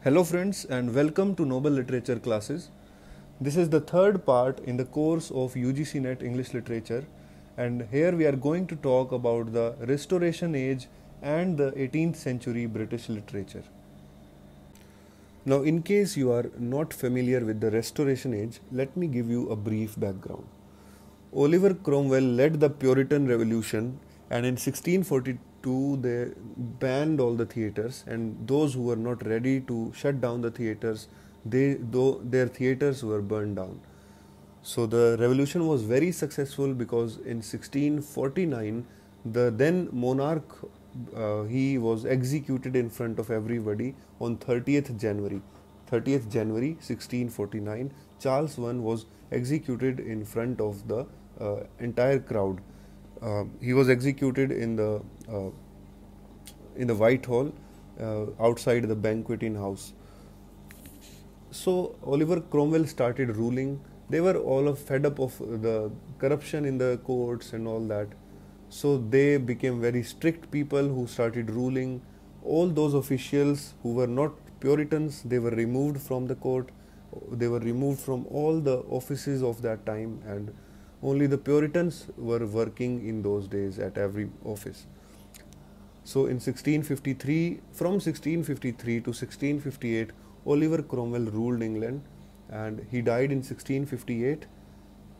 Hello friends and welcome to Noble Literature classes. This is the third part in the course of UGC NET English Literature, and here we are going to talk about the Restoration Age and the 18th century British literature. Now, in case you are not familiar with the Restoration Age, let me give you a brief background. Oliver Cromwell led the Puritan Revolution, and in 1642 they banned all the theatres, and those who were not ready to shut down the theatres, their theatres were burned down. So the revolution was very successful because in 1649 the then monarch he was executed in front of everybody on 30th January 1649. Charles I was executed in front of the entire crowd. He was executed uh, in the Whitehall outside the banqueting house. So Oliver Cromwell started ruling. They were all fed up of the corruption in the courts and all that. So they became very strict people who started ruling. All those officials who were not Puritans, they were removed from the court. They were removed from all the offices of that time, and only the Puritans were working in those days at every office. So in 1653, from 1653 to 1658, Oliver Cromwell ruled England, and he died in 1658.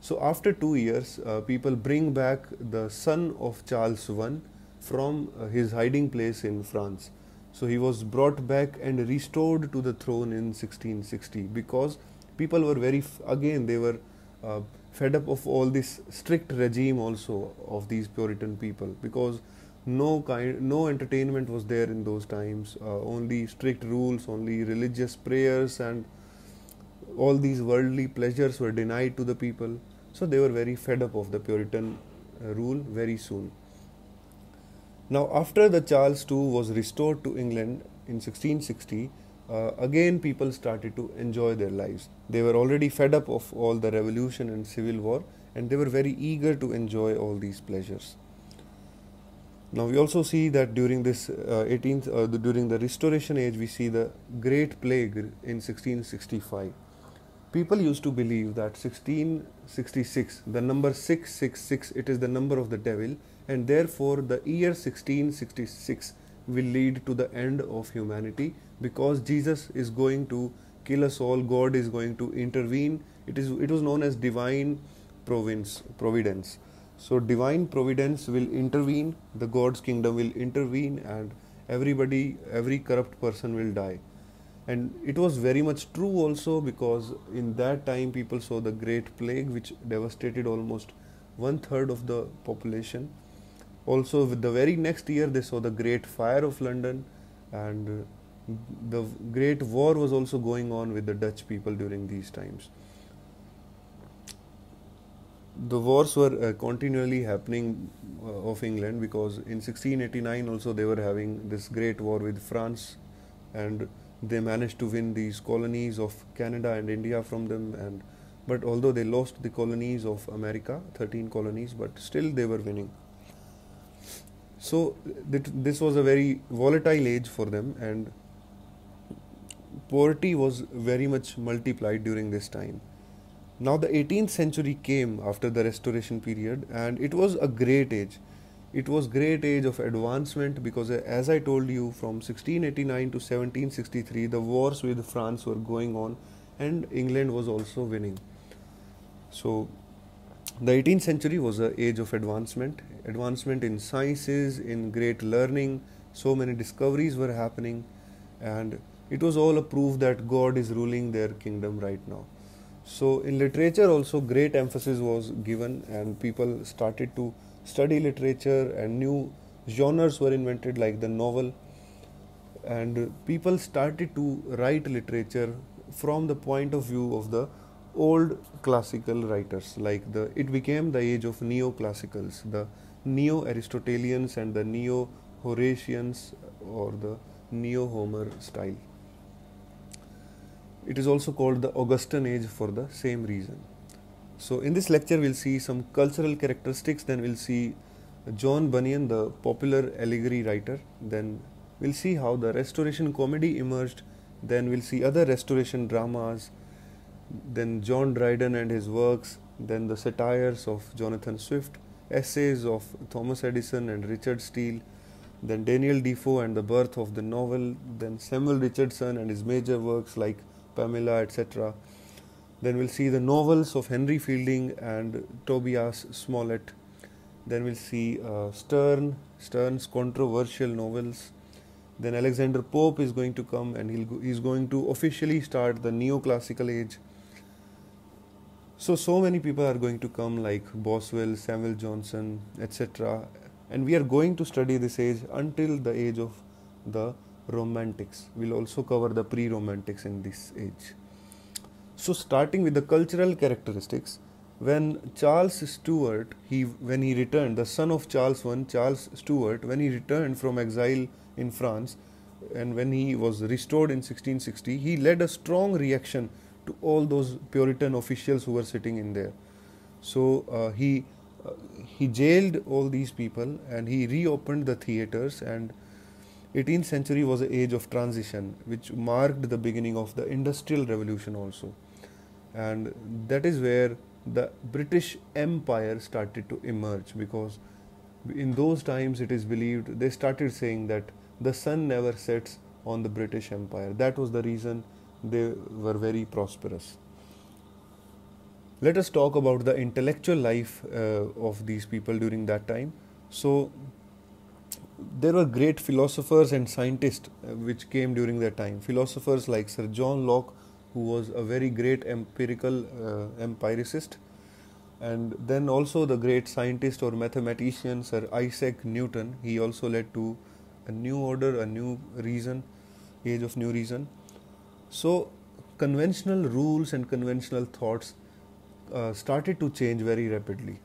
So after 2 years, people bring back the son of Charles I from his hiding place in France. So he was brought back and restored to the throne in 1660 because people were again they were fed up of all this strict regime also of these Puritan people, because no entertainment was there in those times, only strict rules, only religious prayers, and all these worldly pleasures were denied to the people. So they were very fed up of the Puritan rule very soon. Now, after the Charles II was restored to England in 1660, again people started to enjoy their lives. They were already fed up of all the revolution and civil war, and they were very eager to enjoy all these pleasures. Now we also see that during this during the Restoration Age, we see the Great Plague in 1665. People used to believe that 1666, the number 666, it is the number of the devil, and therefore the year 1666 will lead to the end of humanity because Jesus is going to kill us all. God is going to intervene. It was known as divine providence. So divine providence will intervene, the God's kingdom will intervene, and every corrupt person will die. And it was very much true also, because in that time people saw the Great Plague, which devastated almost 1/3 of the population. Also, with the very next year, they saw the Great Fire of London, and the Great War was also going on with the Dutch people during these times. The wars were continually happening of England, because in 1689 also they were having this great war with France, and they managed to win these colonies of Canada and India from them, but although they lost the colonies of America, 13 colonies, but still they were winning. So this was a very volatile age for them, and poverty was very much multiplied during this time. Now the 18th century came after the Restoration period, and it was a great age. It was great age of advancement, because as I told you, from 1689 to 1763 the wars with France were going on, and England was also winning. So the 18th century was an age of advancement in sciences, in great learning. So many discoveries were happening, and it was all a proof that God is ruling their kingdom right now. So in literature also great emphasis was given, and people started to study literature, and new genres were invented like the novel, and people started to write literature from the point of view of the old classical writers. It became the age of neoclassicals, the neo-Aristotelians and the neo-Horatians, or the neo-Homer style. It is also called the Augustan age for the same reason. So in this lecture we'll see some cultural characteristics, then we'll see John Bunyan, the popular allegory writer, then we'll see how the Restoration comedy emerged, Then we'll see other Restoration dramas, then John Dryden and his works, then the satires of Jonathan Swift, essays of Thomas Edison and Richard Steele, then Daniel Defoe and the birth of the novel, then Samuel Richardson and his major works like Pamela, etc. Then we'll see the novels of Henry Fielding and Tobias Smollett. Then we'll see Stern's controversial novels. Then Alexander Pope is going to come, and he's going to officially start the neoclassical age. So many people are going to come, like Boswell, Samuel Johnson, etc. And we are going to study this age until the age of the Romantics. We'll also cover the pre-Romantics in this age. So starting with the cultural characteristics, when Charles Stuart, when he returned, the son of Charles I, Charles Stuart, when he returned from exile in France, and when he was restored in 1660, he led a strong reaction to all those Puritan officials who were sitting in there. So he jailed all these people, and he reopened the theatres, and 18th century was an age of transition, which marked the beginning of the Industrial Revolution also. And that is where the British Empire started to emerge, because in those times it is believed, they started saying that the sun never sets on the British Empire. That was the reason they were very prosperous. Let us talk about the intellectual life of these people during that time. So there were great philosophers and scientists which came during that time. Philosophers like Sir John Locke, who was a very great empiricist, and then also the great scientist or mathematician Sir Isaac Newton. He also led to a new order, a new reason, age of new reason. So conventional rules and conventional thoughts started to change very rapidly.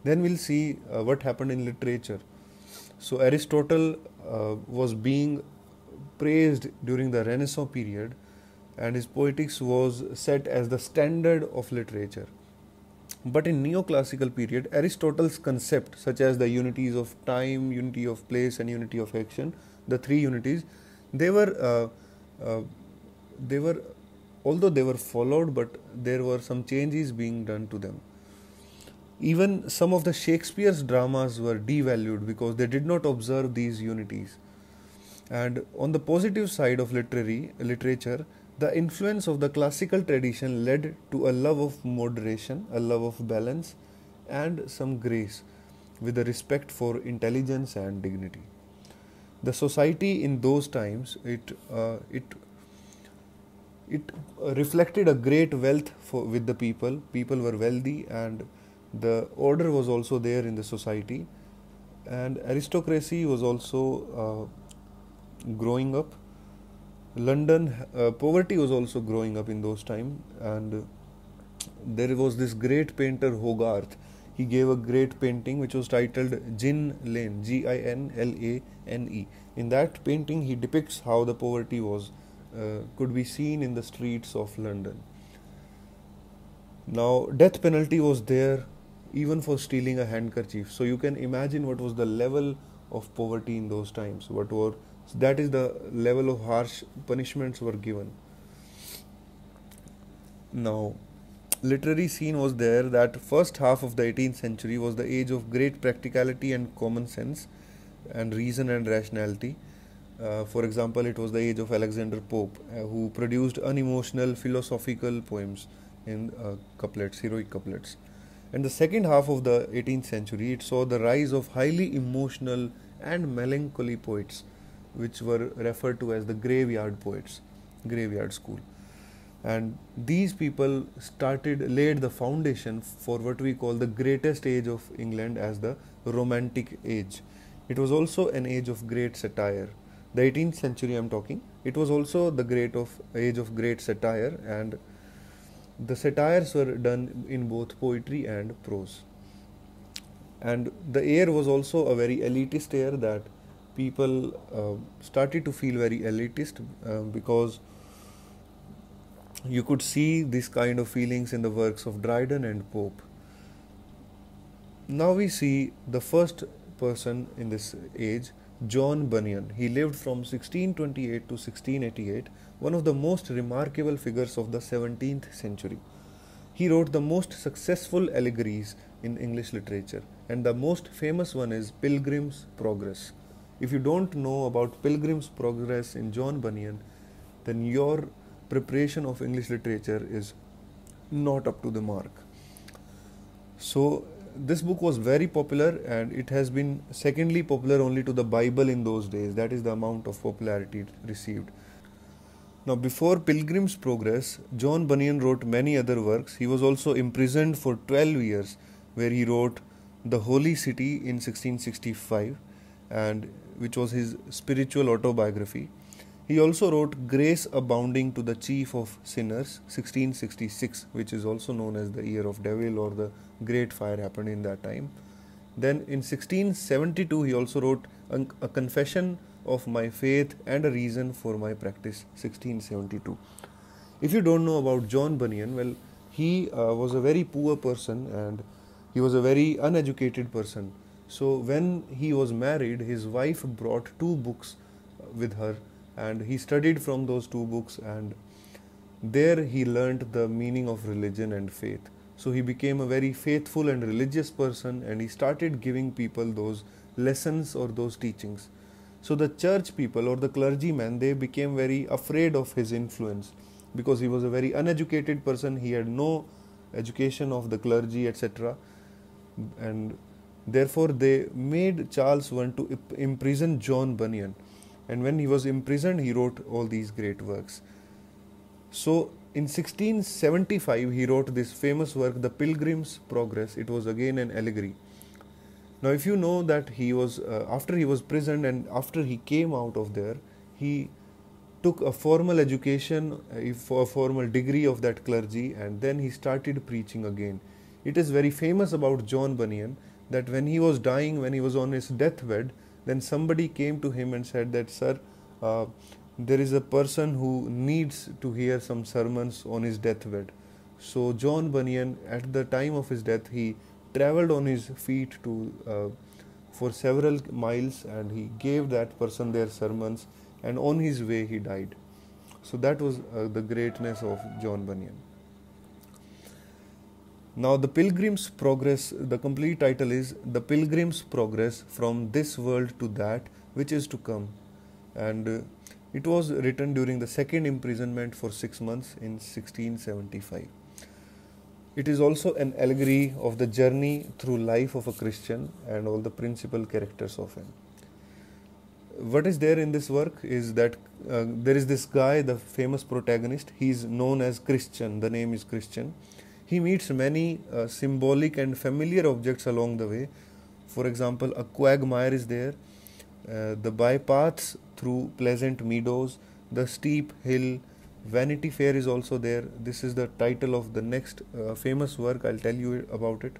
Then we'll see what happened in literature. So Aristotle was being praised during the Renaissance period, and his poetics was set as the standard of literature. But in neoclassical period, Aristotle's concept, such as the unities of time, unity of place, and unity of action, the three unities, they were although they were followed, but there were some changes being done to them. Even some of the Shakespeare's dramas were devalued because they did not observe these unities. And on the positive side of literature, the influence of the classical tradition led to a love of moderation, a love of balance, and some grace, with a respect for intelligence and dignity. The society in those times, it reflected a great wealth with the people. People were wealthy, and the order was also there in the society, and aristocracy was also growing up. Poverty was also growing up in those times, and there was this great painter Hogarth. He gave a great painting which was titled Gin Lane, Ginlane. In that painting, he depicts how the poverty could be seen in the streets of London. Now, death penalty was there even for stealing a handkerchief. So you can imagine what was the level of poverty in those times. That is the level of harsh punishments were given. Now, literary scene was there. That first half of the 18th century was the age of great practicality and common sense and reason and rationality. For example, it was the age of Alexander Pope, who produced unemotional philosophical poems in couplets, heroic couplets. And the second half of the 18th century, it saw the rise of highly emotional and melancholy poets, which were referred to as the graveyard poets, graveyard school. And these people laid the foundation for what we call the greatest age of England as the Romantic Age. It was also an age of great satire. The 18th century I'm talking, it was also the age of great satire, and the satires were done in both poetry and prose. And the air was also a very elitist air, that people started to feel very elitist because you could see this kind of feelings in the works of Dryden and Pope. Now we see the first person in this age, John Bunyan. He lived from 1628 to 1688, one of the most remarkable figures of the 17th century. He wrote the most successful allegories in English literature, and the most famous one is Pilgrim's Progress. If you don't know about Pilgrim's Progress in John Bunyan, then your preparation of English literature is not up to the mark. So, this book was very popular, and it has been secondly popular only to the Bible in those days. That is the amount of popularity it received. Now, before Pilgrim's Progress, John Bunyan wrote many other works. He was also imprisoned for 12 years, where he wrote The Holy City in 1665, and which was his spiritual autobiography. He also wrote Grace Abounding to the Chief of Sinners, 1666, which is also known as the Year of Devil, or the Great Fire happened in that time. Then in 1672, he also wrote a Confession of My Faith and a Reason for My Practice, 1672. If you don't know about John Bunyan, well, he was a very poor person, and he was a very uneducated person. So when he was married, his wife brought 2 books with her, and he studied from those 2 books, and there he learnt the meaning of religion and faith. So he became a very faithful and religious person, and he started giving people those lessons or those teachings. So the church people or the clergymen, they became very afraid of his influence, because he was a very uneducated person. He had no education of the clergy, etc. And therefore they made Charles I to imprison John Bunyan. And when he was imprisoned, he wrote all these great works. So in 1675, he wrote this famous work, The Pilgrim's Progress. It was again an allegory. Now, if you know that he was, after he was prisoned and after he came out of there, he took a formal education, a formal degree of that clergy, and then he started preaching again. It is very famous about John Bunyan that when he was dying, when he was on his deathbed, then somebody came to him and said that, sir, there is a person who needs to hear some sermons on his deathbed. So John Bunyan, at the time of his death, he traveled on his feet for several miles, and he gave that person their sermons, and on his way he died. So that was the greatness of John Bunyan. Now, The Pilgrim's Progress, the complete title is The Pilgrim's Progress from This World to That Which Is to Come, and it was written during the second imprisonment for 6 months in 1675. It is also an allegory of the journey through life of a Christian and all the principal characters of him. What is there in this work is that there is this guy, the famous protagonist. He is known as Christian. The name is Christian. He meets many symbolic and familiar objects along the way. For example, a quagmire is there, the bypaths through pleasant meadows, the steep hill, Vanity Fair is also there. This is the title of the next famous work. I'll tell you about it.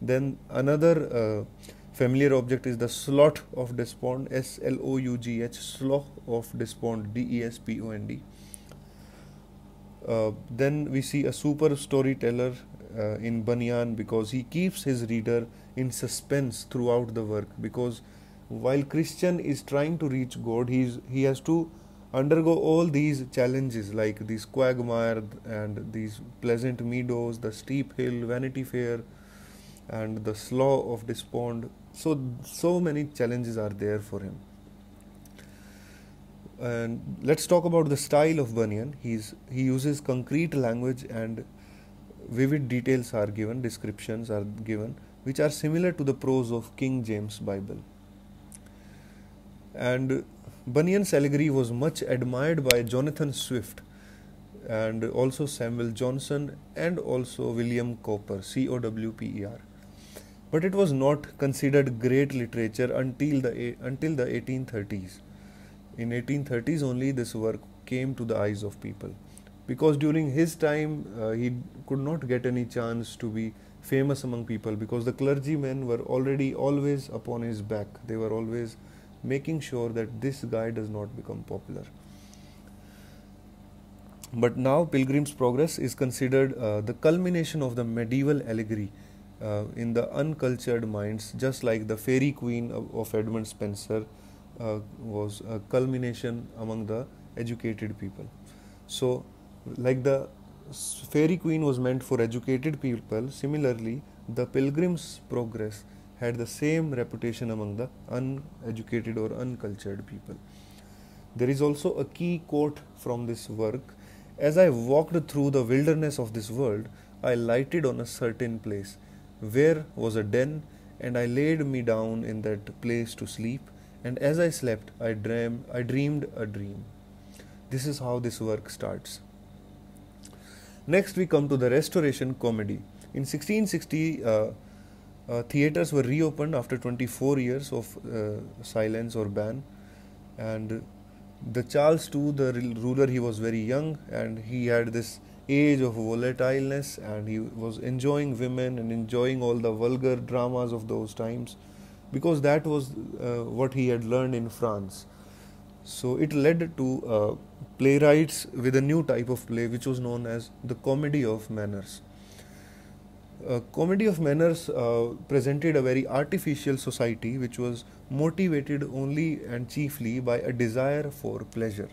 Then another familiar object is the Slough of Despond, Sloughh, Slough of Despond, Despond. Then we see a super storyteller in Bunyan, because he keeps his reader in suspense throughout the work, because while Christian is trying to reach God, he has to undergo all these challenges, like this quagmire and these pleasant meadows, the steep hill, Vanity Fair, and the Slough of Despond. So many challenges are there for him. And let's talk about the style of Bunyan. He uses concrete language, and vivid details are given, descriptions are given, which are similar to the prose of King James Bible. And Bunyan's allegory was much admired by Jonathan Swift, and also Samuel Johnson, and also William Cowper, Cowper. But it was not considered great literature until the 1830s. In 1830s only this work came to the eyes of people, because during his time he could not get any chance to be famous among people, because the clergymen were already always upon his back. They were always making sure that this guy does not become popular. But now Pilgrim's Progress is considered the culmination of the medieval allegory in the uncultured minds, just like the Fairy Queen of Edmund Spenser, was a culmination among the educated people. So, like the Fairy Queen was meant for educated people, similarly, the Pilgrim's Progress had the same reputation among the uneducated or uncultured people. There is also a key quote from this work: "As I walked through the wilderness of this world, I lighted on a certain place, where was a den, and I laid me down in that place to sleep, and as I slept, I dreamed a dream." This is how this work starts. Next, we come to the Restoration comedy. In 1660, theatres were reopened after 24 years of silence or ban, and the Charles II, the ruler, he was very young and he had this age of volatileness, and he was enjoying women and enjoying all the vulgar dramas of those times, because that was what he had learned in France. So it led to playwrights with a new type of play which was known as the Comedy of Manners. Comedy of Manners presented a very artificial society which was motivated only and chiefly by a desire for pleasure.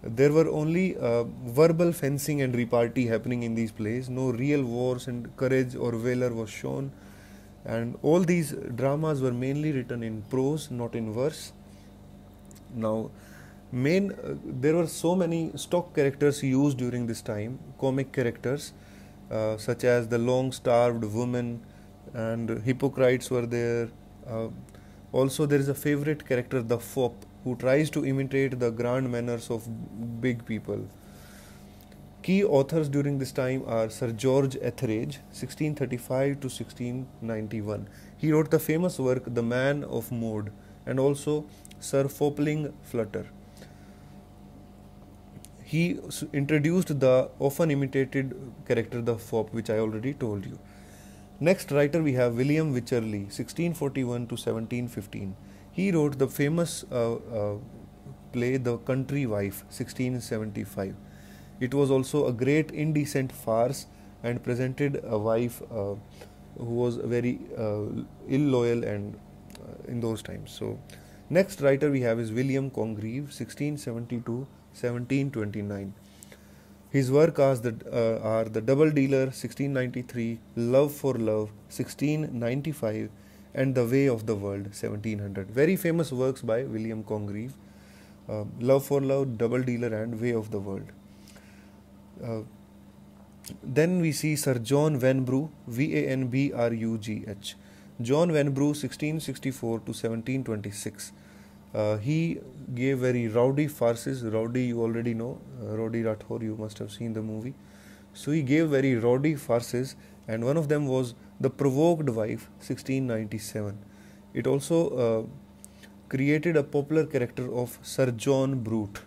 There were only verbal fencing and repartee happening in these plays. No real wars and courage or valor was shown, and all these dramas were mainly written in prose, not in verse. Now, there were so many stock characters used during this time, comic characters, such as the long-starved woman, and hypocrites were there. Also, there is a favorite character, the fop, who tries to imitate the grand manners of big people. Key authors during this time are Sir George Etheredge, 1635 to 1691. He wrote the famous work The Man of Mode, and also Sir Fopling Flutter. He introduced the often imitated character the fop, which I already told you. Next writer we have William Wycherley, 1641 to 1715. He wrote the famous play The Country Wife, 1675. It was also a great indecent farce and presented a wife who was very illoyal and in those times. So, next writer we have is William Congreve, 1672 1729. His work are the Double Dealer, 1693, Love for Love, 1695, and The Way of the World, 1700. Very famous works by William Congreve: Love for Love, Double Dealer, and Way of the World. Then we see Sir John Vanbrugh, Vanbrugh. John Vanbrugh, 1664 to 1726. He gave very rowdy farces. Rowdy, you already know. Rowdy Rathore, you must have seen the movie. So he gave very rowdy farces, and one of them was The Provoked Wife, 1697. It also created a popular character of Sir John Brute.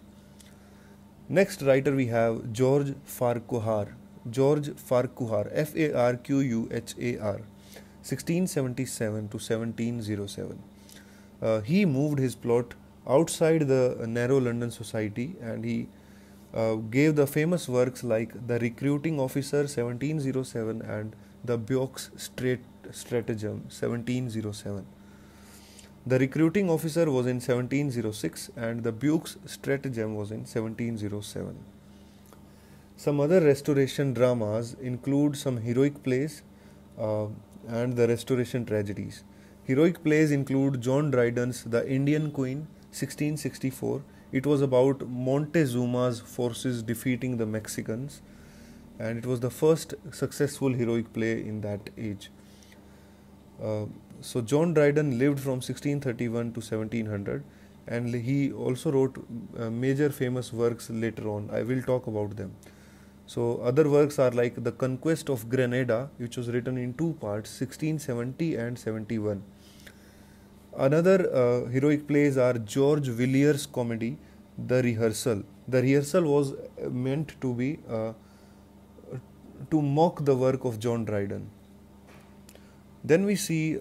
Next writer we have George Farquhar. George Farquhar, Farquhar, 1677 to 1707. He moved his plot outside the narrow London society, and he gave the famous works like The Recruiting Officer, 1707, and The Buck's Stratagem, 1707. The Recruiting Officer was in 1706 and The Buck's Stratagem was in 1707. Some other Restoration dramas include some heroic plays and the Restoration tragedies. Heroic plays include John Dryden's The Indian Queen, 1664. It was about Montezuma's forces defeating the Mexicans, and it was the first successful heroic play in that age. So John Dryden lived from 1631 to 1700, and he also wrote major famous works later on. I will talk about them. So other works are like The Conquest of Grenada, which was written in two parts, 1670 and 71. Another heroic plays are George Villiers' comedy, The Rehearsal. The Rehearsal was meant to be to mock the work of John Dryden. Then we see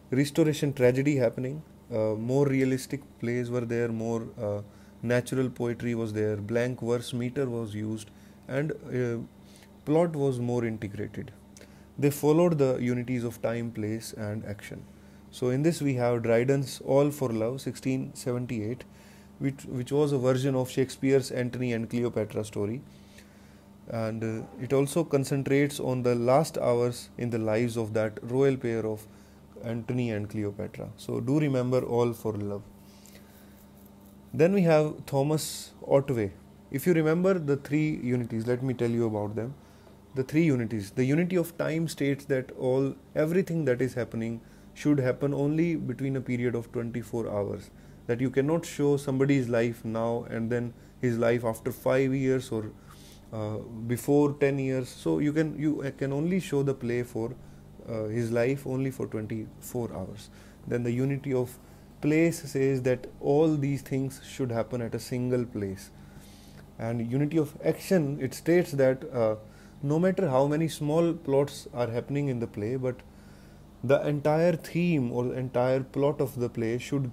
Restoration tragedy happening. More realistic plays were there, more natural poetry was there, blank verse meter was used, and plot was more integrated. They followed the unities of time, place, and action. So in this we have Dryden's All for Love 1678, which was a version of Shakespeare's Antony and Cleopatra story, and it also concentrates on the last hours in the lives of that royal pair of Antony and Cleopatra. So do remember All for Love. Then we have Thomas Otway. If you remember the three unities, let me tell you about them. The three unities. The unity of time states that everything that is happening should happen only between a period of 24 hours. That you cannot show somebody's life now and then his life after 5 years or before 10 years. So you can only show the play for his life only for 24 hours. Then the unity of place says that all these things should happen at a single place. And unity of action, it states that no matter how many small plots are happening in the play, but the entire theme or the entire plot of the play should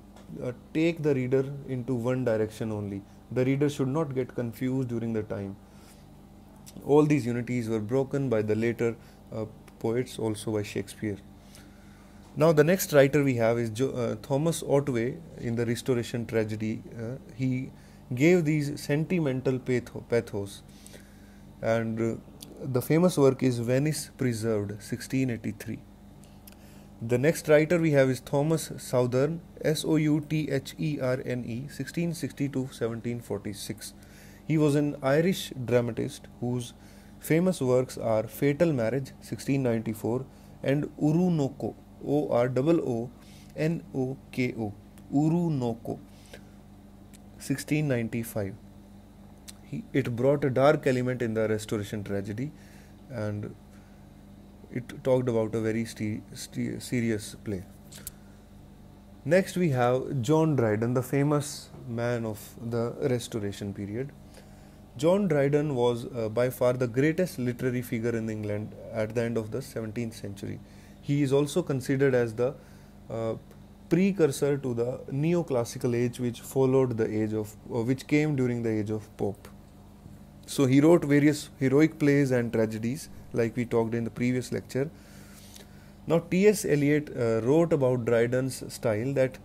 take the reader into one direction only. The reader should not get confused during the time. All these unities were broken by the later poets, also by Shakespeare. Now the next writer we have is Thomas Otway. In the Restoration tragedy, he gave these sentimental pathos, and the famous work is Venice Preserved 1683. The next writer we have is Thomas Southerne, Southrene, 1660 to 1746. He was an Irish dramatist whose famous works are Fatal Marriage 1694 and Oroonoco, Oronoko, Oroonoco 1695. It brought a dark element in the Restoration tragedy, and it talked about a very serious play. Next we have John Dryden, the famous man of the Restoration period. John Dryden was by far the greatest literary figure in England at the end of the 17th century. He is also considered as the precursor to the neoclassical age, which followed the age of, which came during the age of Pope. So he wrote various heroic plays and tragedies, like we talked in the previous lecture. Now T.S. Eliot wrote about Dryden's style that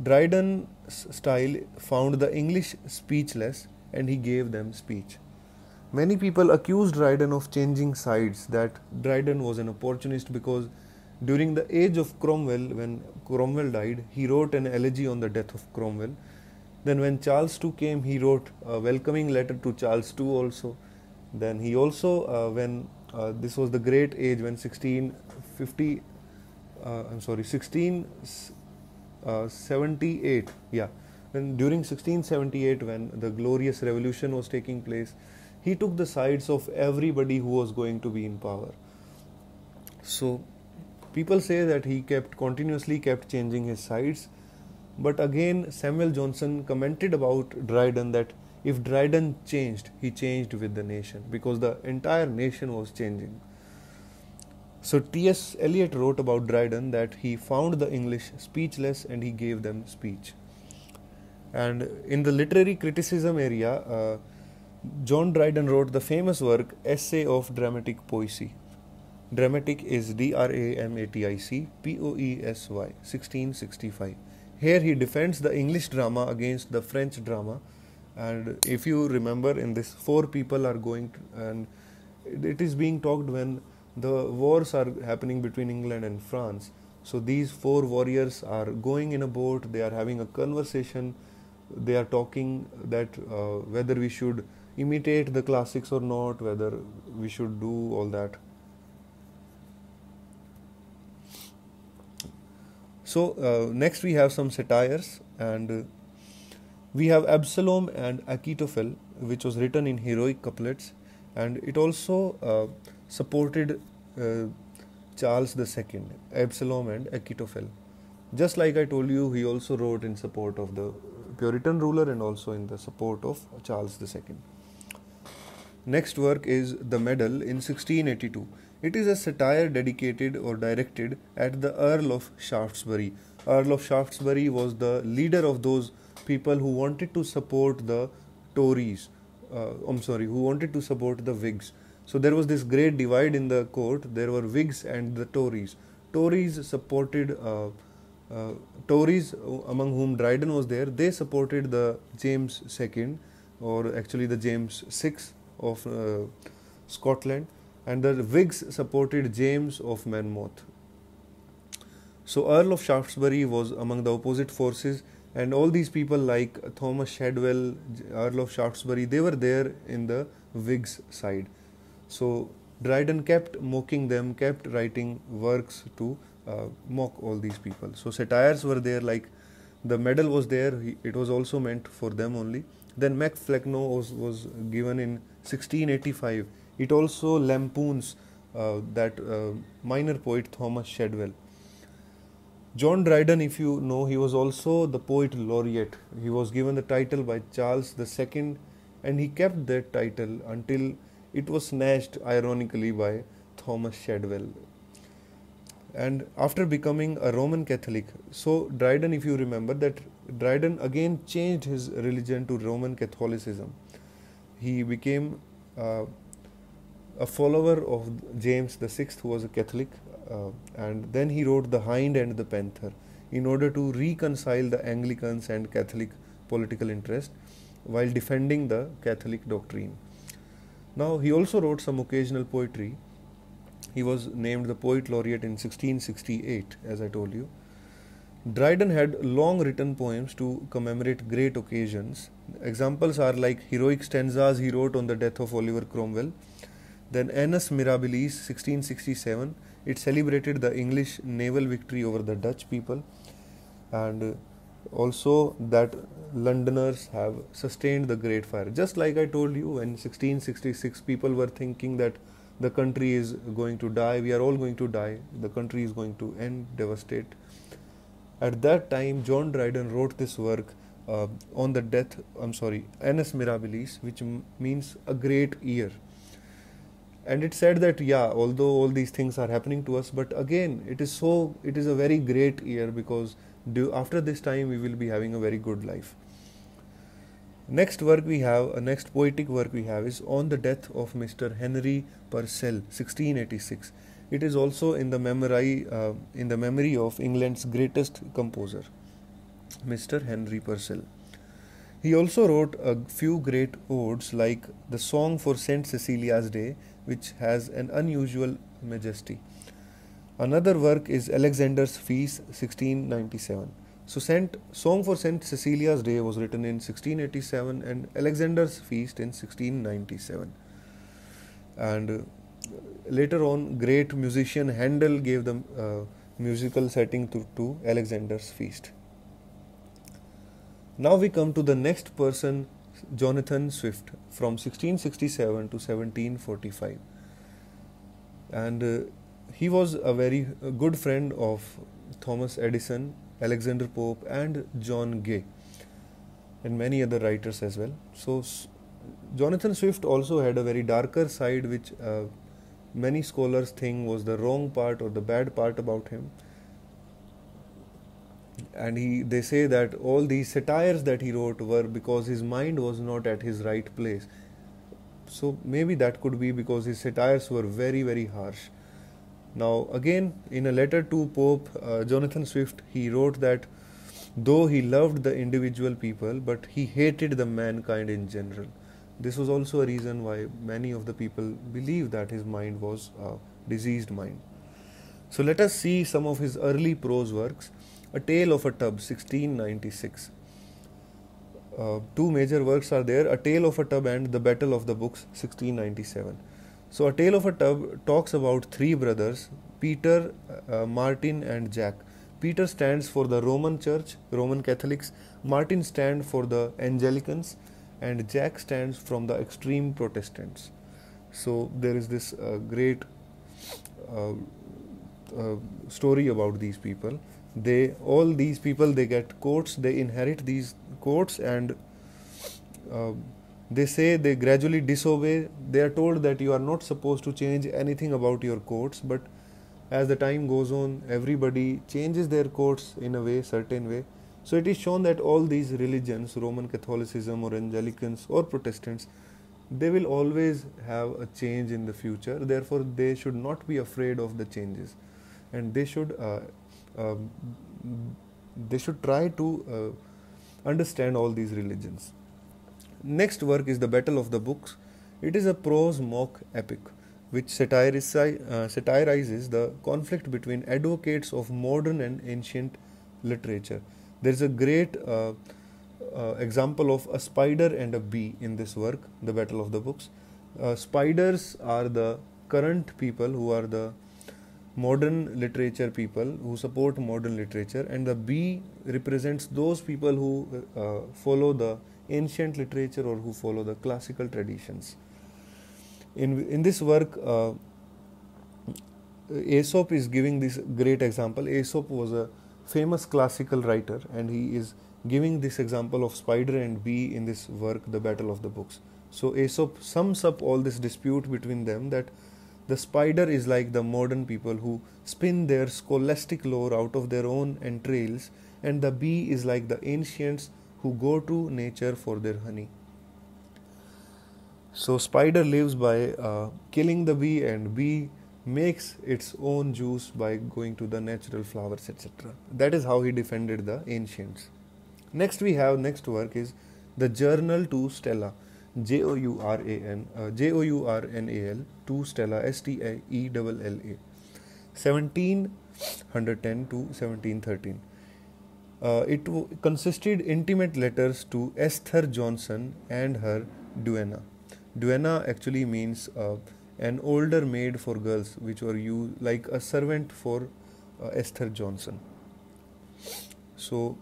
Dryden's style found the English speechless, and he gave them speech. Many people accused Dryden of changing sides, that Dryden was an opportunist because during the age of Cromwell, when Cromwell died, he wrote an elegy on the death of Cromwell. Then when Charles II came, he wrote a welcoming letter to Charles II also. Then he also, when this was the great age when 1678, when during 1678, when the glorious revolution was taking place, he took the sides of everybody who was going to be in power. So people say that he continuously kept changing his sides. But again, Samuel Johnson commented about Dryden that if Dryden changed, he changed with the nation, because the entire nation was changing. So T.S. Eliot wrote about Dryden that he found the English speechless and he gave them speech. And in the literary criticism area, John Dryden wrote the famous work Essay of Dramatic Poesy. Dramatic is Dramatic Poesy, 1665. Here he defends the English drama against the French drama. And if you remember, in this, four people are going to, and it is being talked when the wars are happening between England and France. So these four warriors are going in a boat, they are having a conversation, they are talking that whether we should imitate the classics or not, whether we should do all that. So next we have some satires, and we have Absalom and Achitophel, which was written in heroic couplets, and it also supported Charles II, Absalom and Achitophel. Just like I told you, he also wrote in support of the Puritan ruler and also in the support of Charles II. Next work is The Medal in 1682. It is a satire dedicated or directed at the Earl of Shaftesbury. Earl of Shaftesbury was the leader of those people who wanted to support the Tories, who wanted to support the Whigs. So there was this great divide in the court. There were Whigs and the Tories. Tories supported Tories, among whom Dryden was there. They supported the James II, or actually the James VI of Scotland, and the Whigs supported James of Monmouth. So Earl of Shaftesbury was among the opposite forces, and all these people like Thomas Shadwell, Earl of Shaftesbury, they were there in the Whigs side. So Dryden kept mocking them, kept writing works to mock all these people. So satires were there, like the medal was there, it was also meant for them only. Then Mac Flecknoe was given in 1685. It also lampoons that minor poet Thomas Shadwell. John Dryden, if you know, he was also the poet laureate. He was given the title by Charles II, and he kept that title until it was snatched, ironically, by Thomas Shadwell. And after becoming a Roman Catholic, so Dryden, if you remember, that Dryden again changed his religion to Roman Catholicism. He became a follower of James VI, who was a Catholic, and then he wrote The Hind and the Panther in order to reconcile the Anglicans and Catholic political interest while defending the Catholic doctrine. Now, he also wrote some occasional poetry. He was named the Poet Laureate in 1668, as I told you. Dryden had long written poems to commemorate great occasions. Examples are like heroic stanzas he wrote on the death of Oliver Cromwell. Then Annus Mirabilis, 1667, it celebrated the English naval victory over the Dutch people, and also that Londoners have sustained the Great Fire. Just like I told you, in 1666 people were thinking that the country is going to die, we are all going to die, the country is going to end, devastate. At that time, John Dryden wrote this work on the death, Annus Mirabilis, which means a great year. And it said that, yeah, although all these things are happening to us, but again, it is a very great year, because after this time we will be having a very good life. Next poetic work we have is On the Death of Mr. Henry Purcell, 1686. It is also in the memory of England's greatest composer, Mr. Henry Purcell. He also wrote a few great odes like the Song for St. Cecilia's Day, which has an unusual majesty. Another work is Alexander's Feast, 1697. So Song for St. Cecilia's Day was written in 1687 and Alexander's Feast in 1697. And later on, great musician Handel gave the musical setting to Alexander's Feast. Now we come to the next person, Jonathan Swift, from 1667 to 1745. And he was a very good friend of Thomas Edison, Alexander Pope, and John Gay, and many other writers as well. So Jonathan Swift also had a very darker side, which many scholars think was the wrong part or the bad part about him. And they say that all these satires that he wrote were because his mind was not at his right place. So maybe that could be because his satires were very, very harsh. Now again, in a letter to Pope, Jonathan Swift, he wrote that though he loved the individual people, but he hated the mankind in general. This was also a reason why many of the people believe that his mind was a diseased mind. So let us see some of his early prose works. A Tale of a Tub, 1696. Two major works are there, A Tale of a Tub and The Battle of the Books, 1697. So A Tale of a Tub talks about three brothers, Peter, Martin and Jack. Peter stands for the Roman Church, Roman Catholics, Martin stands for the Anglicans, and Jack stands from the extreme Protestants. So there is this great story about these people. All these people get coats, they inherit these coats, and they say they gradually disobey. They are told that you are not supposed to change anything about your coats, but as the time goes on, everybody changes their coats in a certain way. So it is shown that all these religions, Roman Catholicism or Anglicans or Protestants, they will always have a change in the future. Therefore, they should not be afraid of the changes. and um, they should try to understand all these religions. Next work is The Battle of the Books. It is a prose mock epic which satirizes the conflict between advocates of modern and ancient literature. There is a great example of a spider and a bee in this work, The Battle of the Books. Spiders are the current people who are the modern literature people who support modern literature, and the bee represents those people who follow the ancient literature or who follow the classical traditions. In this work, Aesop is giving this great example. Aesop was a famous classical writer, and he is giving this example of spider and bee in this work, The Battle of the Books. So Aesop sums up all this dispute between them, that the spider is like the modern people who spin their scholastic lore out of their own entrails, and the bee is like the ancients who go to nature for their honey. So spider lives by killing the bee, and bee makes its own juice by going to the natural flowers, etc. That is how he defended the ancients. Next work is The Journal to Stella, Journal to Stella, Steella, 1710 to 1713. It consisted intimate letters to Esther Johnson and her duenna. Duenna actually means an older maid for girls, which were used like a servant for Esther Johnson. So,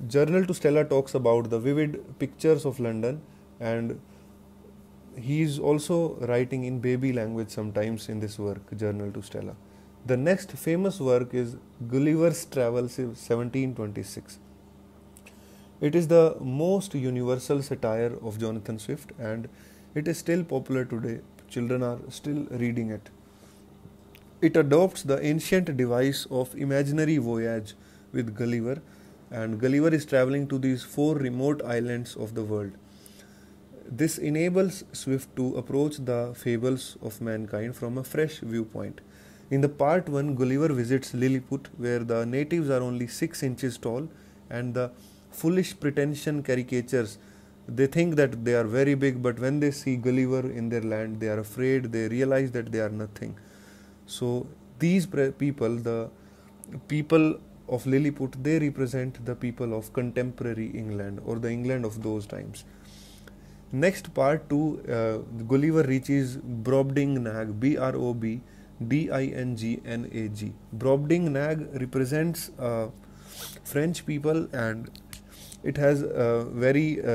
Journal to Stella talks about the vivid pictures of London, and he is also writing in baby language sometimes in this work, Journal to Stella. The next famous work is Gulliver's Travels, 1726. It is the most universal satire of Jonathan Swift, and it is still popular today. Children are still reading it. It adopts the ancient device of imaginary voyage with Gulliver, and Gulliver is traveling to these 4 remote islands of the world. This enables Swift to approach the fables of mankind from a fresh viewpoint. In the part 1, Gulliver visits Lilliput, where the natives are only 6 inches tall, and the foolish pretension caricatures, they think that they are very big, but when they see Gulliver in their land, they are afraid, they realize that they are nothing. So these people, the people of Lilliput, they represent the people of contemporary England, or the England of those times. Next, part 2, Gulliver reaches Brobdingnag, Brobdingnag. Brobdingnag represents French people, and it has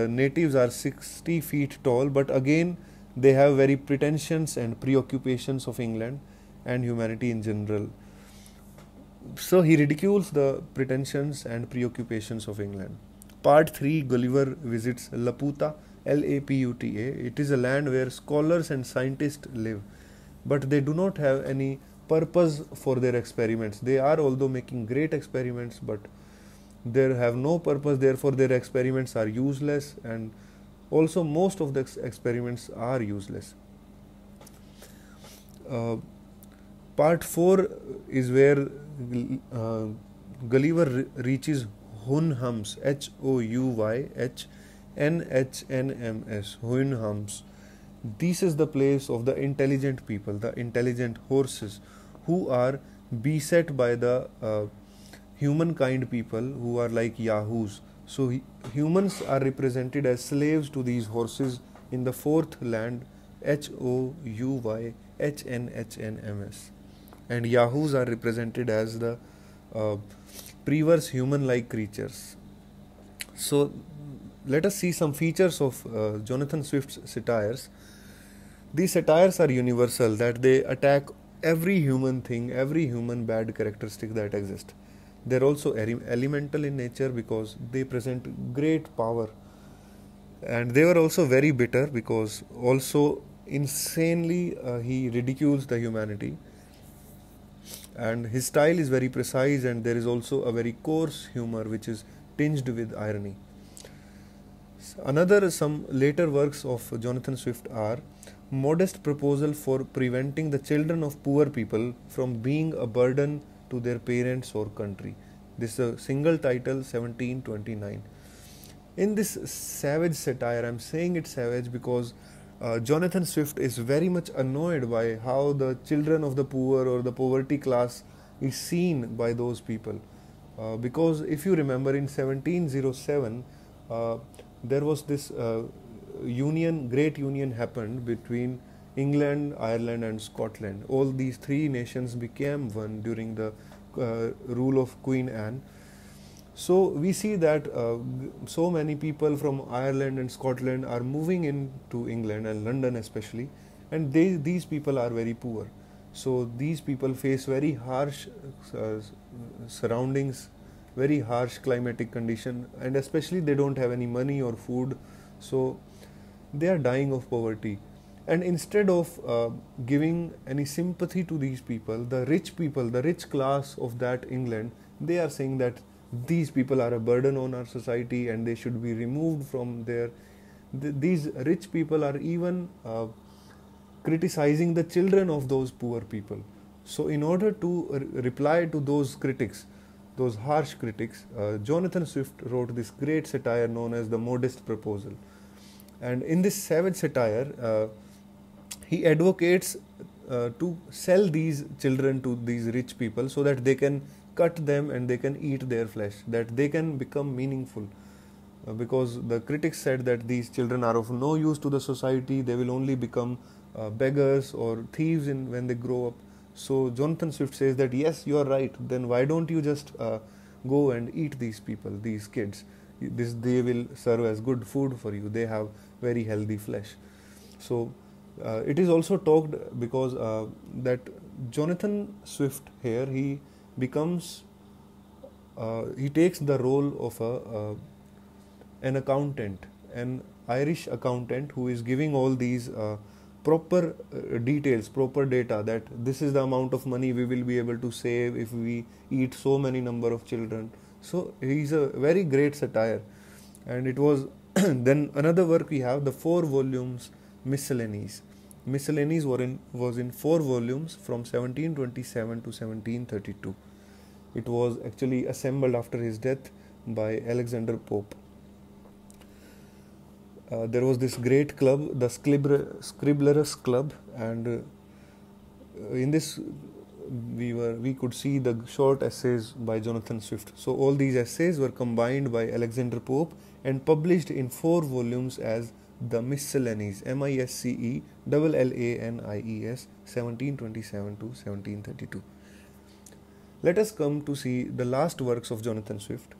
natives are 60 feet tall, but again they have very pretensions and preoccupations of England and humanity in general. So he ridicules the pretensions and preoccupations of England. Part 3, Gulliver visits Laputa, Laputa. It is a land where scholars and scientists live, but they do not have any purpose for their experiments. They are although making great experiments, but they have no purpose, therefore their experiments are useless, and also most of the experiments are useless. Part 4 is where Gulliver reaches Houyhnhnms, Houyhnhnms, Houyhnhnms. This is the place of the intelligent people, the intelligent horses, who are beset by the humankind people who are like yahoos. So humans are represented as slaves to these horses in the 4th land, Houyhnhnms, and yahoos are represented as the perverse human-like creatures. So let us see some features of Jonathan Swift's satires. These satires are universal, that they attack every human thing, every human bad characteristic that exists. They are also elemental in nature because they present great power, and they were also very bitter because also insanely he ridicules the humanity, and his style is very precise, and there is also a very coarse humor which is tinged with irony. Some later works of Jonathan Swift are modest proposal for preventing the children of poor people from being a burden to their parents or country. This is a single title, 1729. In this savage satire, I'm saying it savage because Jonathan Swift is very much annoyed by how the children of the poor or the poverty class is seen by those people. Because if you remember, in 1707, there was this great union happened between England, Ireland, and Scotland. All these three nations became one during the rule of Queen Anne. So we see that so many people from Ireland and Scotland are moving into England and London especially, and these people are very poor. So these people face very harsh surroundings, very harsh climatic condition, and especially they don't have any money or food, so they are dying of poverty. And instead of giving any sympathy to these people, the rich class of that England, they are saying that these people are a burden on our society and they should be removed from there. These rich people are even criticizing the children of those poor people. So in order to reply to those critics, those harsh critics, Jonathan Swift wrote this great satire known as The Modest Proposal. And in this savage satire, he advocates to sell these children to these rich people so that they can cut them and they can eat their flesh, that they can become meaningful. Because the critics said that these children are of no use to the society, they will only become beggars or thieves when they grow up. So Jonathan Swift says that yes, you are right, then why don't you just go and eat these people, these kids? They will serve as good food for you, they have very healthy flesh. So it is also talked because that Jonathan Swift here, he takes the role of an accountant, an Irish accountant who is giving all these proper details, proper data, that this is the amount of money we will be able to save if we eat so many number of children. So he's a very great satire. And it was then another work we have, the 4 volumes Miscellanies. Miscellanies was in 4 volumes from 1727 to 1732. It was actually assembled after his death by Alexander Pope. There was this great club, the Scriblerus Club, and in this we could see the short essays by Jonathan Swift. So all these essays were combined by Alexander Pope and published in 4 volumes as the Miscellanies, Miscellanies, 1727 to 1732. Let us come to see the last works of Jonathan Swift.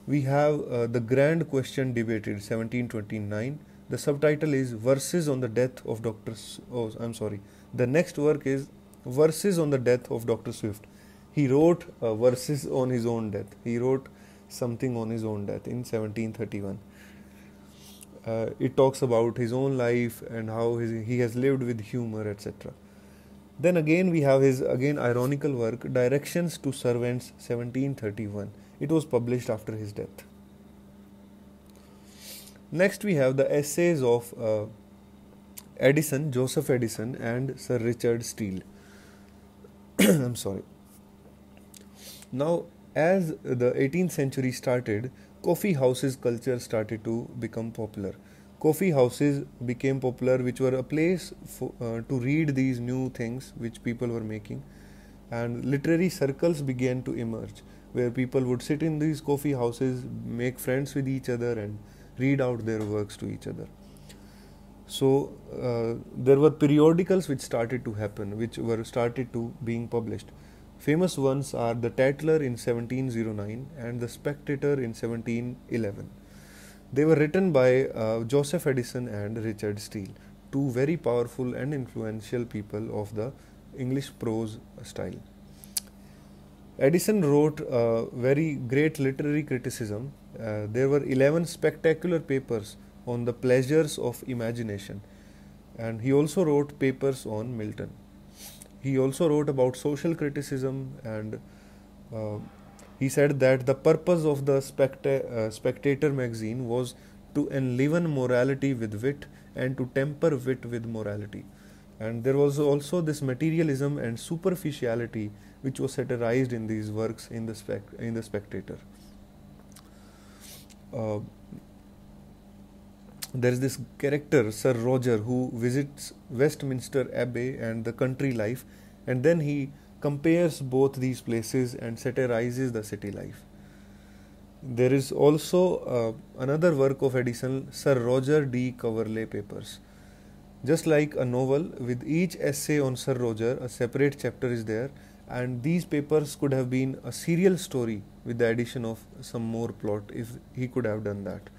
We have the Grand Question Debated, 1729. The subtitle is Verses on the Death of Dr. The next work is Verses on the Death of Dr. Swift. He wrote verses on his own death. He wrote something on his own death in 1731. It talks about his own life and how he has lived with humor, etc. Then again we have his ironical work, Directions to Servants, 1731. It was published after his death. Next we have the essays of Edison, Joseph Edison, and Sir Richard Steele. I'm sorry. Now, as the 18th century started, coffee houses culture started to become popular. Coffee houses became popular, which were a place to read these new things which people were making, and literary circles began to emerge, where people would sit in these coffee houses, make friends with each other, and read out their works to each other. So there were periodicals which started to happen, which were started to being published. Famous ones are the Tatler in 1709 and the Spectator in 1711. They were written by Joseph Edison and Richard Steele, two very powerful and influential people of the English prose style. Edison wrote very great literary criticism. There were 11 spectacular papers on the pleasures of imagination, and he also wrote papers on Milton. He also wrote about social criticism, and he said that the purpose of the Spectator magazine was to enliven morality with wit and to temper wit with morality. And there was also this materialism and superficiality which was satirized in these works in the Spectator. There is this character, Sir Roger, who visits Westminster Abbey and the country life, and then he compares both these places and satirizes the city life. There is also another work of Addison, Sir Roger de Coverley Papers. Just like a novel, with each essay on Sir Roger, a separate chapter is there, and these papers could have been a serial story with the addition of some more plot if he could have done that.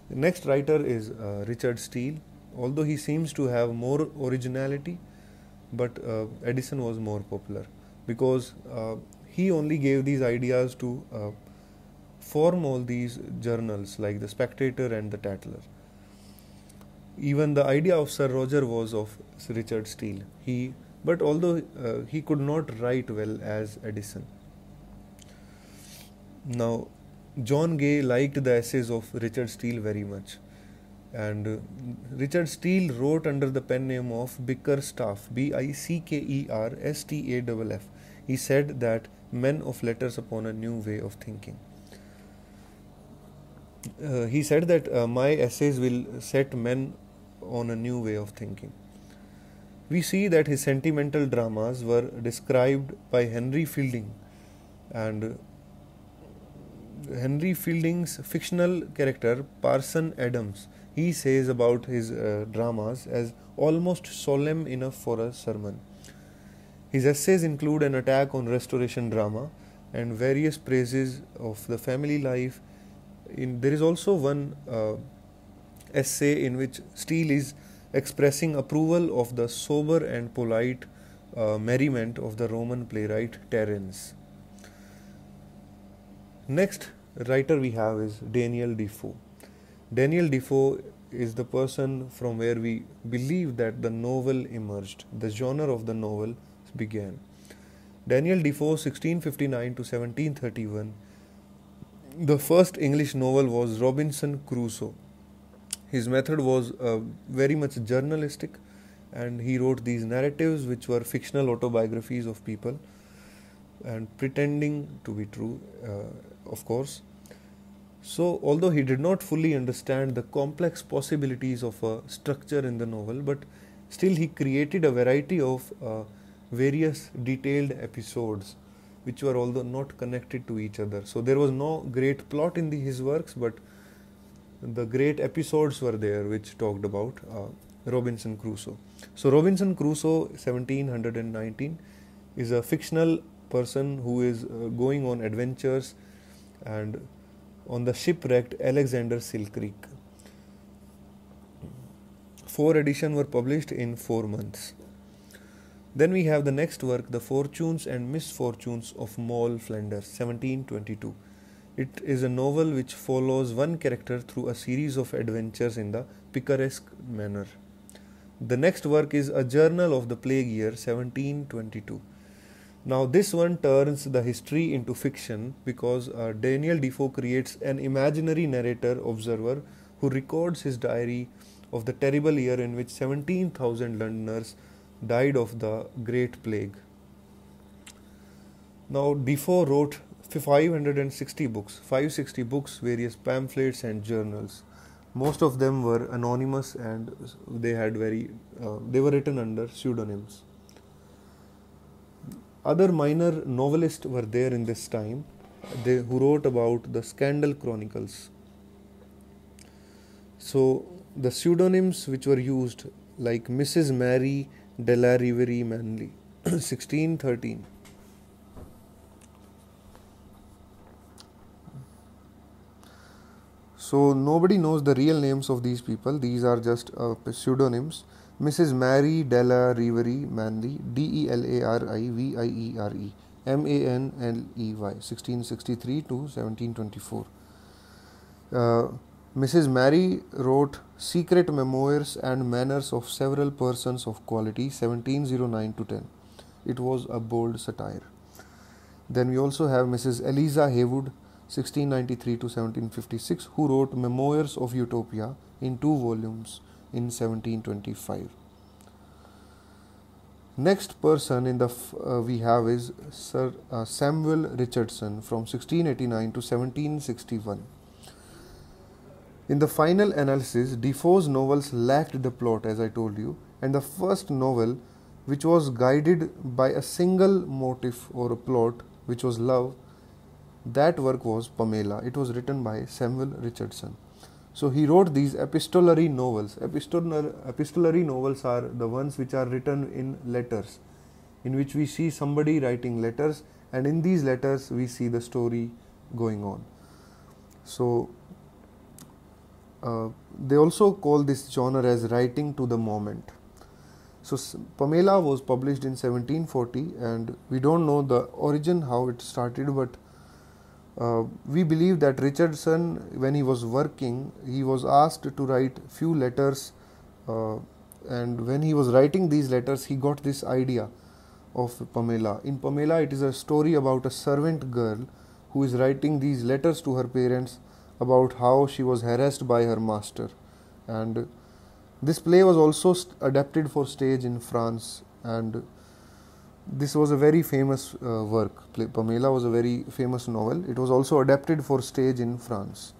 The next writer is Richard Steele. Although he seems to have more originality, but Addison was more popular because he only gave these ideas to form all these journals like the Spectator and the Tatler. Even the idea of Sir Roger was of Richard Steele. But although he could not write well as Addison. Now, John Gay liked the essays of Richard Steele very much, and Richard Steele wrote under the pen name of Bickerstaff, Bickerstaff. He said that men of letters upon a new way of thinking. He said that my essays will set men on a new way of thinking. We see that his sentimental dramas were described by Henry Fielding, and Henry Fielding's fictional character Parson Adams, he says about his dramas as almost solemn enough for a sermon. His essays include an attack on Restoration drama and various praises of the family life. There is also one essay in which Steele is expressing approval of the sober and polite merriment of the Roman playwright Terence. Next writer we have is Daniel Defoe. Daniel Defoe is the person from where we believe that the novel emerged, the genre of the novel began. Daniel Defoe, 1659 to 1731. The first English novel was Robinson Crusoe. His method was very much journalistic, and he wrote these narratives which were fictional autobiographies of people and pretending to be true, of course. So, although he did not fully understand the complex possibilities of a structure in the novel, but still he created a variety of various detailed episodes which were although not connected to each other. So there was no great plot in his works, but the great episodes were there which talked about Robinson Crusoe. So Robinson Crusoe 1719 is a fictional person who is going on adventures and on the shipwrecked Alexander Sill Creek. 4 editions were published in 4 months. Then we have the next work, The Fortunes and Misfortunes of Moll Flanders, 1722. It is a novel which follows one character through a series of adventures in the picaresque manner. The next work is A Journal of the Plague Year, 1722. Now this one turns the history into fiction because Daniel Defoe creates an imaginary narrator observer who records his diary of the terrible year in which 17,000 Londoners died of the Great Plague. Now Defoe wrote 560 books, various pamphlets and journals. Most of them were anonymous and they were written under pseudonyms. Other minor novelists were there in this time, who wrote about the Scandal Chronicles. So the pseudonyms which were used, like Mrs. Mary de la Riverie Manley, 1613. So nobody knows the real names of these people. These are just pseudonyms. Mrs. Mary de la Riverie Manley, Delariviere, Manley, 1663 to 1724. Mrs. Mary wrote Secret Memoirs and Manners of Several Persons of Quality, 1709 to 10. It was a bold satire. Then we also have Mrs. Eliza Haywood, 1693 to 1756, who wrote Memoirs of Utopia in 2 volumes in 1725. Next person in the we have is Sir Samuel Richardson from 1689 to 1761. In the final analysis, Defoe's novels lacked the plot, as I told you, and the first novel, which was guided by a single motive or a plot, which was love, that work was Pamela. It was written by Samuel Richardson. So he wrote these epistolary novels. Epistolary novels are the ones which are written in letters, in which we see somebody writing letters, and in these letters we see the story going on. So they also call this genre as writing to the moment. So Pamela was published in 1740, and we don't know the origin, how it started, but we believe that Richardson, when he was working, he was asked to write few letters, and when he was writing these letters, he got this idea of Pamela. In Pamela, it is a story about a servant girl who is writing these letters to her parents about how she was harassed by her master. And this play was also adapted for stage in France, and this was a very famous work. Pamela was a very famous novel. It was also adapted for stage in France.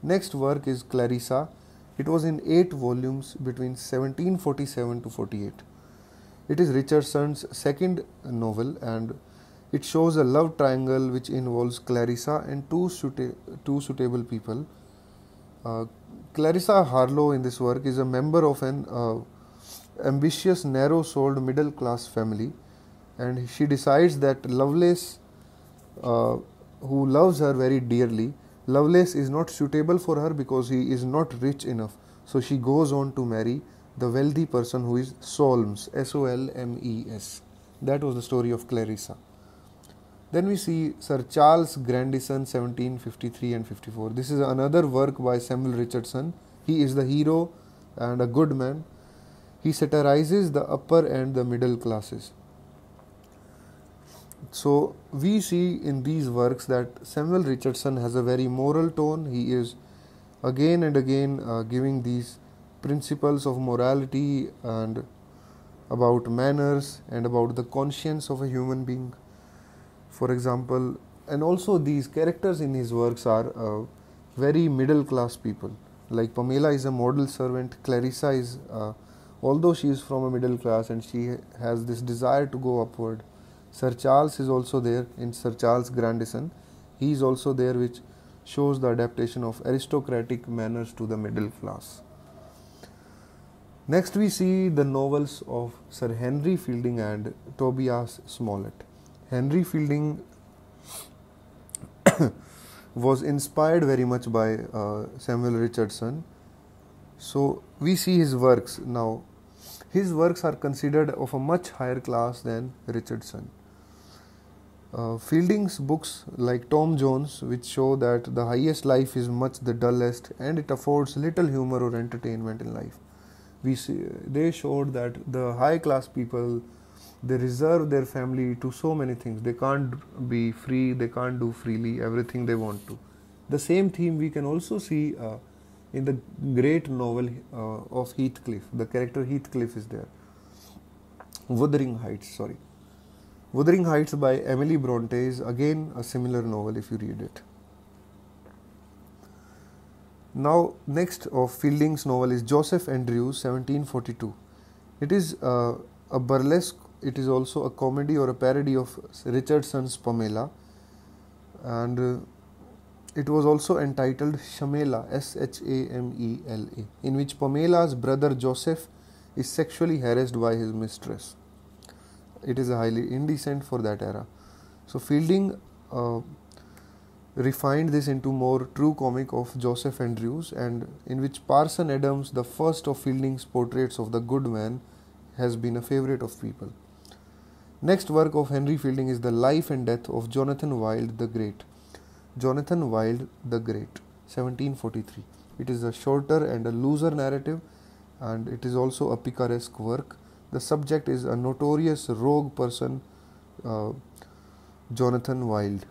Next work is Clarissa. It was in 8 volumes between 1747 to 48. It is Richardson's second novel, and it shows a love triangle which involves Clarissa and two suitable people. Clarissa Harlowe in this work is a member of an ambitious, narrow-souled middle-class family, and she decides that Lovelace, who loves her very dearly, Lovelace is not suitable for her because he is not rich enough. So she goes on to marry the wealthy person who is Solmes, Solmes. That was the story of Clarissa. Then we see Sir Charles Grandison, 1753 and 54. This is another work by Samuel Richardson. He is the hero and a good man. He satirizes the upper and the middle classes. So we see in these works that Samuel Richardson has a very moral tone. He is again and again giving these principles of morality and about manners and about the conscience of a human being. For example, and also these characters in his works are very middle class people. Like Pamela is a model servant. Clarissa is, although she is from a middle class and she has this desire to go upward. Sir Charles is also there in Sir Charles Grandison. He is also there, which shows the adaptation of aristocratic manners to the middle class. Next we see the novels of Sir Henry Fielding and Tobias Smollett. Henry Fielding was inspired very much by Samuel Richardson. So we see his works. Now his works are considered of a much higher class than Richardson. Fielding's books like Tom Jones, which show that the highest life is much the dullest and it affords little humor or entertainment in life. They showed that the high class people, they reserve their family to so many things. They can't be free, they can't do freely everything they want to. The same theme we can also see in the great novel of Heathcliff. The character Heathcliff is there. Wuthering Heights by Emily Bronte is again a similar novel if you read it. Now next of Fielding's novel is Joseph Andrews, 1742. It is a burlesque. It is also a comedy or a parody of Richardson's Pamela, and it was also entitled Shamela, Shamela, in which Pamela's brother Joseph is sexually harassed by his mistress. It is highly indecent for that era. So Fielding refined this into more true comic of Joseph Andrews, and in which Parson Adams, the first of Fielding's portraits of the good man, has been a favorite of people. Next work of Henry Fielding is The Life and Death of Jonathan Wild the Great. Jonathan Wild the Great, 1743. It is a shorter and a looser narrative, and it is also a picaresque work. The subject is a notorious rogue person, Jonathan Wild.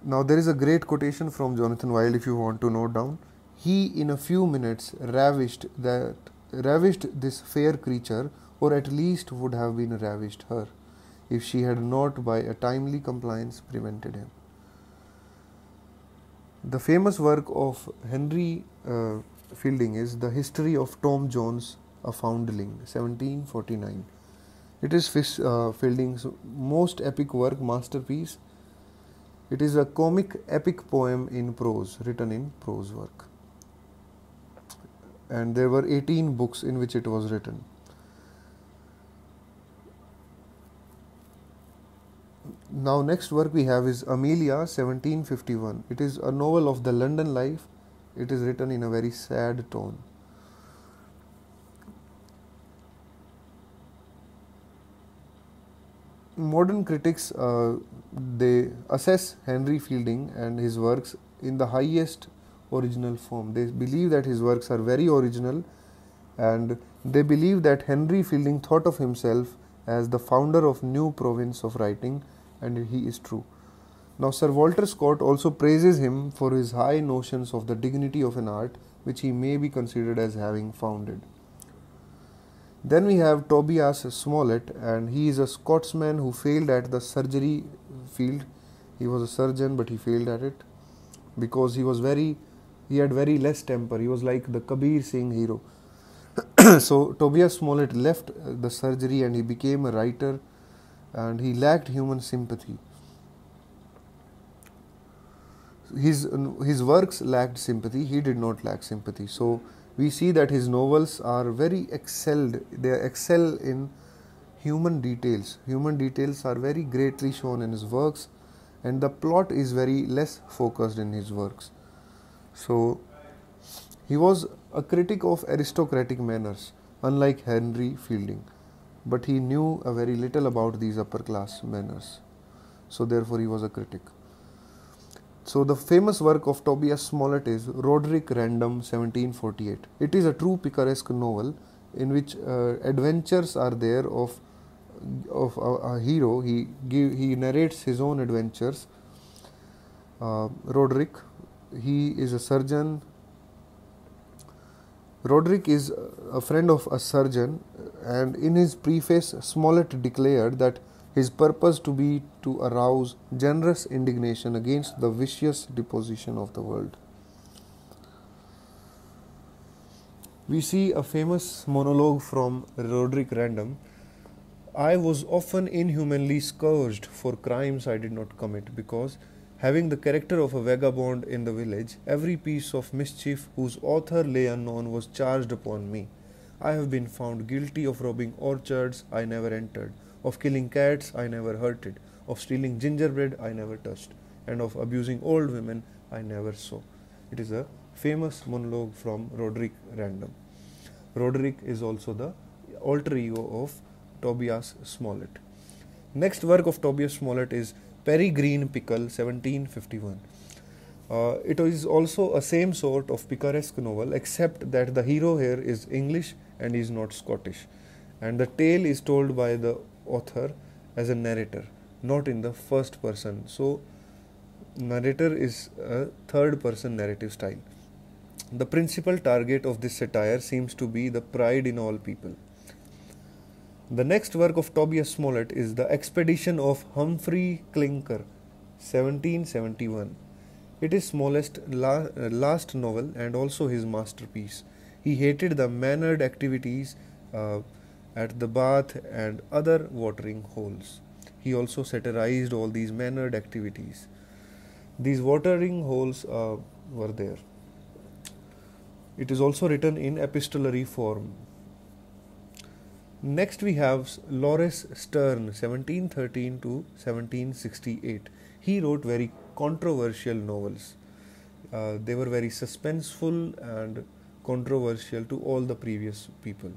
Now there is a great quotation from Jonathan Wild if you want to note down. He in a few minutes ravished this fair creature, or at least would have been ravished her, if she had not by a timely compliance prevented him. The famous work of Henry Fielding is The History of Tom Jones, a Foundling, 1749. It is Fielding's most epic work, masterpiece. It is a comic epic poem in prose, written in prose work. And there were 18 books in which it was written. Now next work we have is Amelia, 1751. It is a novel of the London life. It is written in a very sad tone. Modern critics they assess Henry Fielding and his works in the highest original form. They believe that his works are very original, and they believe that Henry Fielding thought of himself as the founder of new province of writing, and he is true. Now Sir Walter Scott also praises him for his high notions of the dignity of an art which he may be considered as having founded. Then we have Tobias Smollett, and he is a Scotsman who failed at the surgery field. He was a surgeon, but he failed at it because he had very less temper. He was like the Kabir Singh hero. So Tobias Smollett left the surgery and he became a writer, and he lacked human sympathy. His works lacked sympathy. He did not lack sympathy. So we see that his novels are very excelled. They excel in human details. Human details are very greatly shown in his works, and the plot is very less focused in his works. So he was a critic of aristocratic manners, unlike Henry Fielding, but he knew a very little about these upper class manners. So therefore he was a critic. So the famous work of Tobias Smollett is Roderick Random, 1748. It is a true picaresque novel in which adventures are there of a hero. He narrates his own adventures. Roderick, he is a surgeon. Roderick is a friend of a surgeon, and in his preface, Smollett declared that his purpose to be to arouse generous indignation against the vicious disposition of the world. We see a famous monologue from Roderick Random. I was often inhumanly scourged for crimes I did not commit, because, having the character of a vagabond in the village, every piece of mischief whose author lay unknown was charged upon me. I have been found guilty of robbing orchards I never entered, of killing cats I never hurted, of stealing gingerbread I never touched, and of abusing old women I never saw. It is a famous monologue from Roderick Random. Roderick is also the alter ego of Tobias Smollett. Next work of Tobias Smollett is Peregrine Pickle, 1751. It is also a same sort of picaresque novel, except that the hero here is English and is not Scottish, and the tale is told by the author as a narrator, not in the first person. So narrator is a third person narrative style. The principal target of this satire seems to be the pride in all people. The next work of Tobias Smollett is The Expedition of Humphrey Clinker, 1771. It is Smollett's last novel and also his masterpiece. He hated the mannered activities at the bath and other watering holes. He also satirized all these mannered activities. These watering holes were there. It is also written in epistolary form. Next we have Laurence Sterne, 1713 to 1768. He wrote very controversial novels. They were very suspenseful and controversial to all the previous people.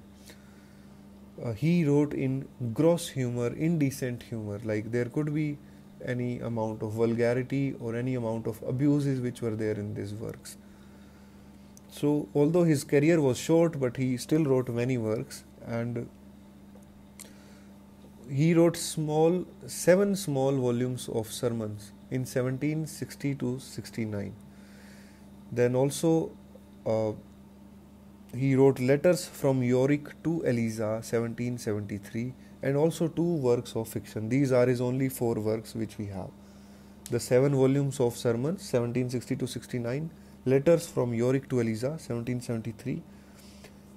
He wrote in gross humor, indecent humor, like there could be any amount of vulgarity or any amount of abuses which were there in these works. So although his career was short, but he still wrote many works, and he wrote 7 small volumes of sermons, in 1760 to 69. Then also he wrote Letters from Yorick to Eliza 1773, and also 2 works of fiction. These are his only 4 works which we have. The 7 volumes of sermons 1760 to 69, Letters from Yorick to Eliza 1773,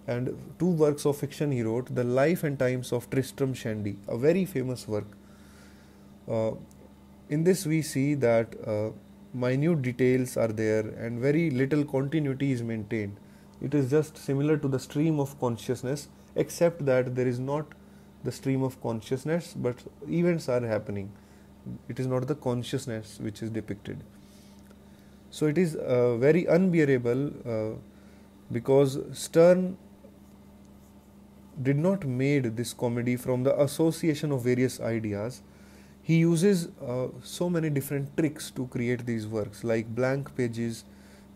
and 2 works of fiction he wrote, The Life and Times of Tristram Shandy, a very famous work. In this we see that minute details are there and very little continuity is maintained. It is just similar to the stream of consciousness, except that there is not the stream of consciousness, but events are happening. It is not the consciousness which is depicted. So it is very unbearable because Sterne did not made this comedy from the association of various ideas. He uses so many different tricks to create these works, like blank pages,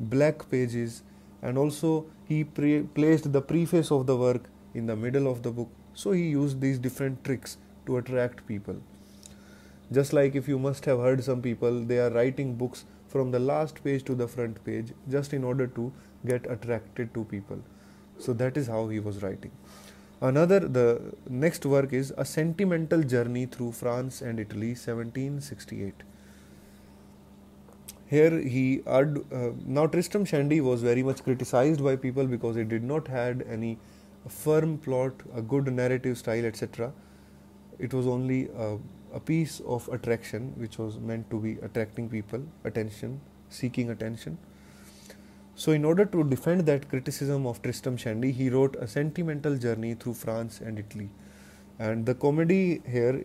black pages, and also he placed the preface of the work in the middle of the book. So he used these different tricks to attract people. Just like if you must have heard some people, they are writing books from the last page to the front page just in order to get attracted to people. So that is how he was writing. The next work is A Sentimental Journey Through France and Italy 1768. Here now Tristram Shandy was very much criticized by people because it did not had any firm plot, a good narrative style, etc. It was only a piece of attraction which was meant to be attracting people, seeking attention. So in order to defend that criticism of Tristram Shandy, he wrote A Sentimental Journey Through France and Italy. And the comedy here,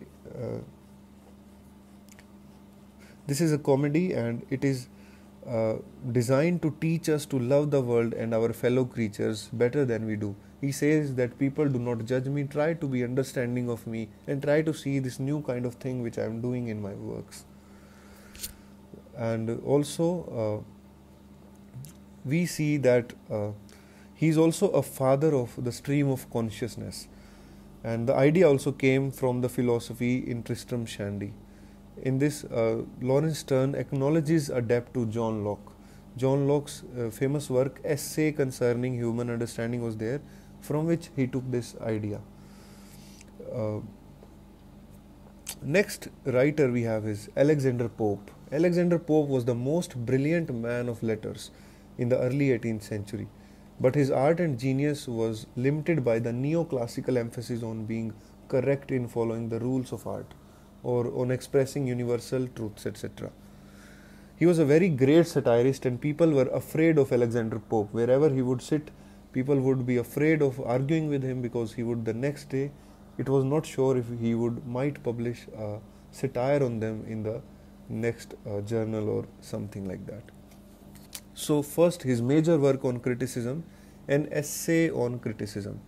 this is a comedy and it is designed to teach us to love the world and our fellow creatures better than we do. He says that people do not judge me, try to be understanding of me and try to see this new kind of thing which I am doing in my works. And also we see that he is also a father of the stream of consciousness, and the idea also came from the philosophy in Tristram Shandy. In this, Laurence Sterne acknowledges a debt to John Locke. John Locke's famous work Essay Concerning Human Understanding was there, from which he took this idea. Next writer we have is Alexander Pope. Alexander Pope was the most brilliant man of letters in the early 18th century, but his art and genius was limited by the neoclassical emphasis on being correct in following the rules of art or on expressing universal truths, etc. He was a very great satirist and people were afraid of Alexander Pope. Wherever he would sit, people would be afraid of arguing with him because he would the next day, it was not sure if he might publish a satire on them in the next journal or something like that. So first, his major work on criticism, An Essay on Criticism.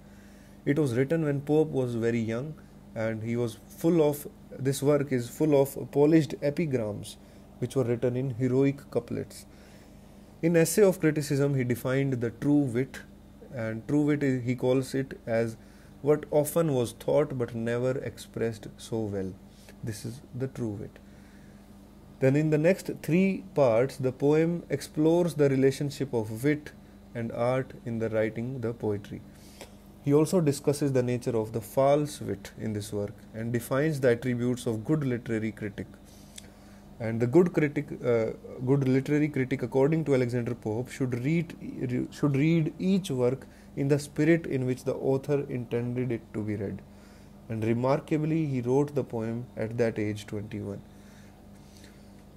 It was written when Pope was very young, and this work is full of polished epigrams which were written in heroic couplets. In Essay of Criticism, he defined the true wit, and true wit he calls it as what often was thought but never expressed so well. This is the true wit. Then in the next 3 parts, the poem explores the relationship of wit and art in the writing the poetry. He also discusses the nature of the false wit in this work and defines the attributes of good literary critic. And the good literary critic, according to Alexander Pope, should read each work in the spirit in which the author intended it to be read. And remarkably, he wrote the poem at that age, 21.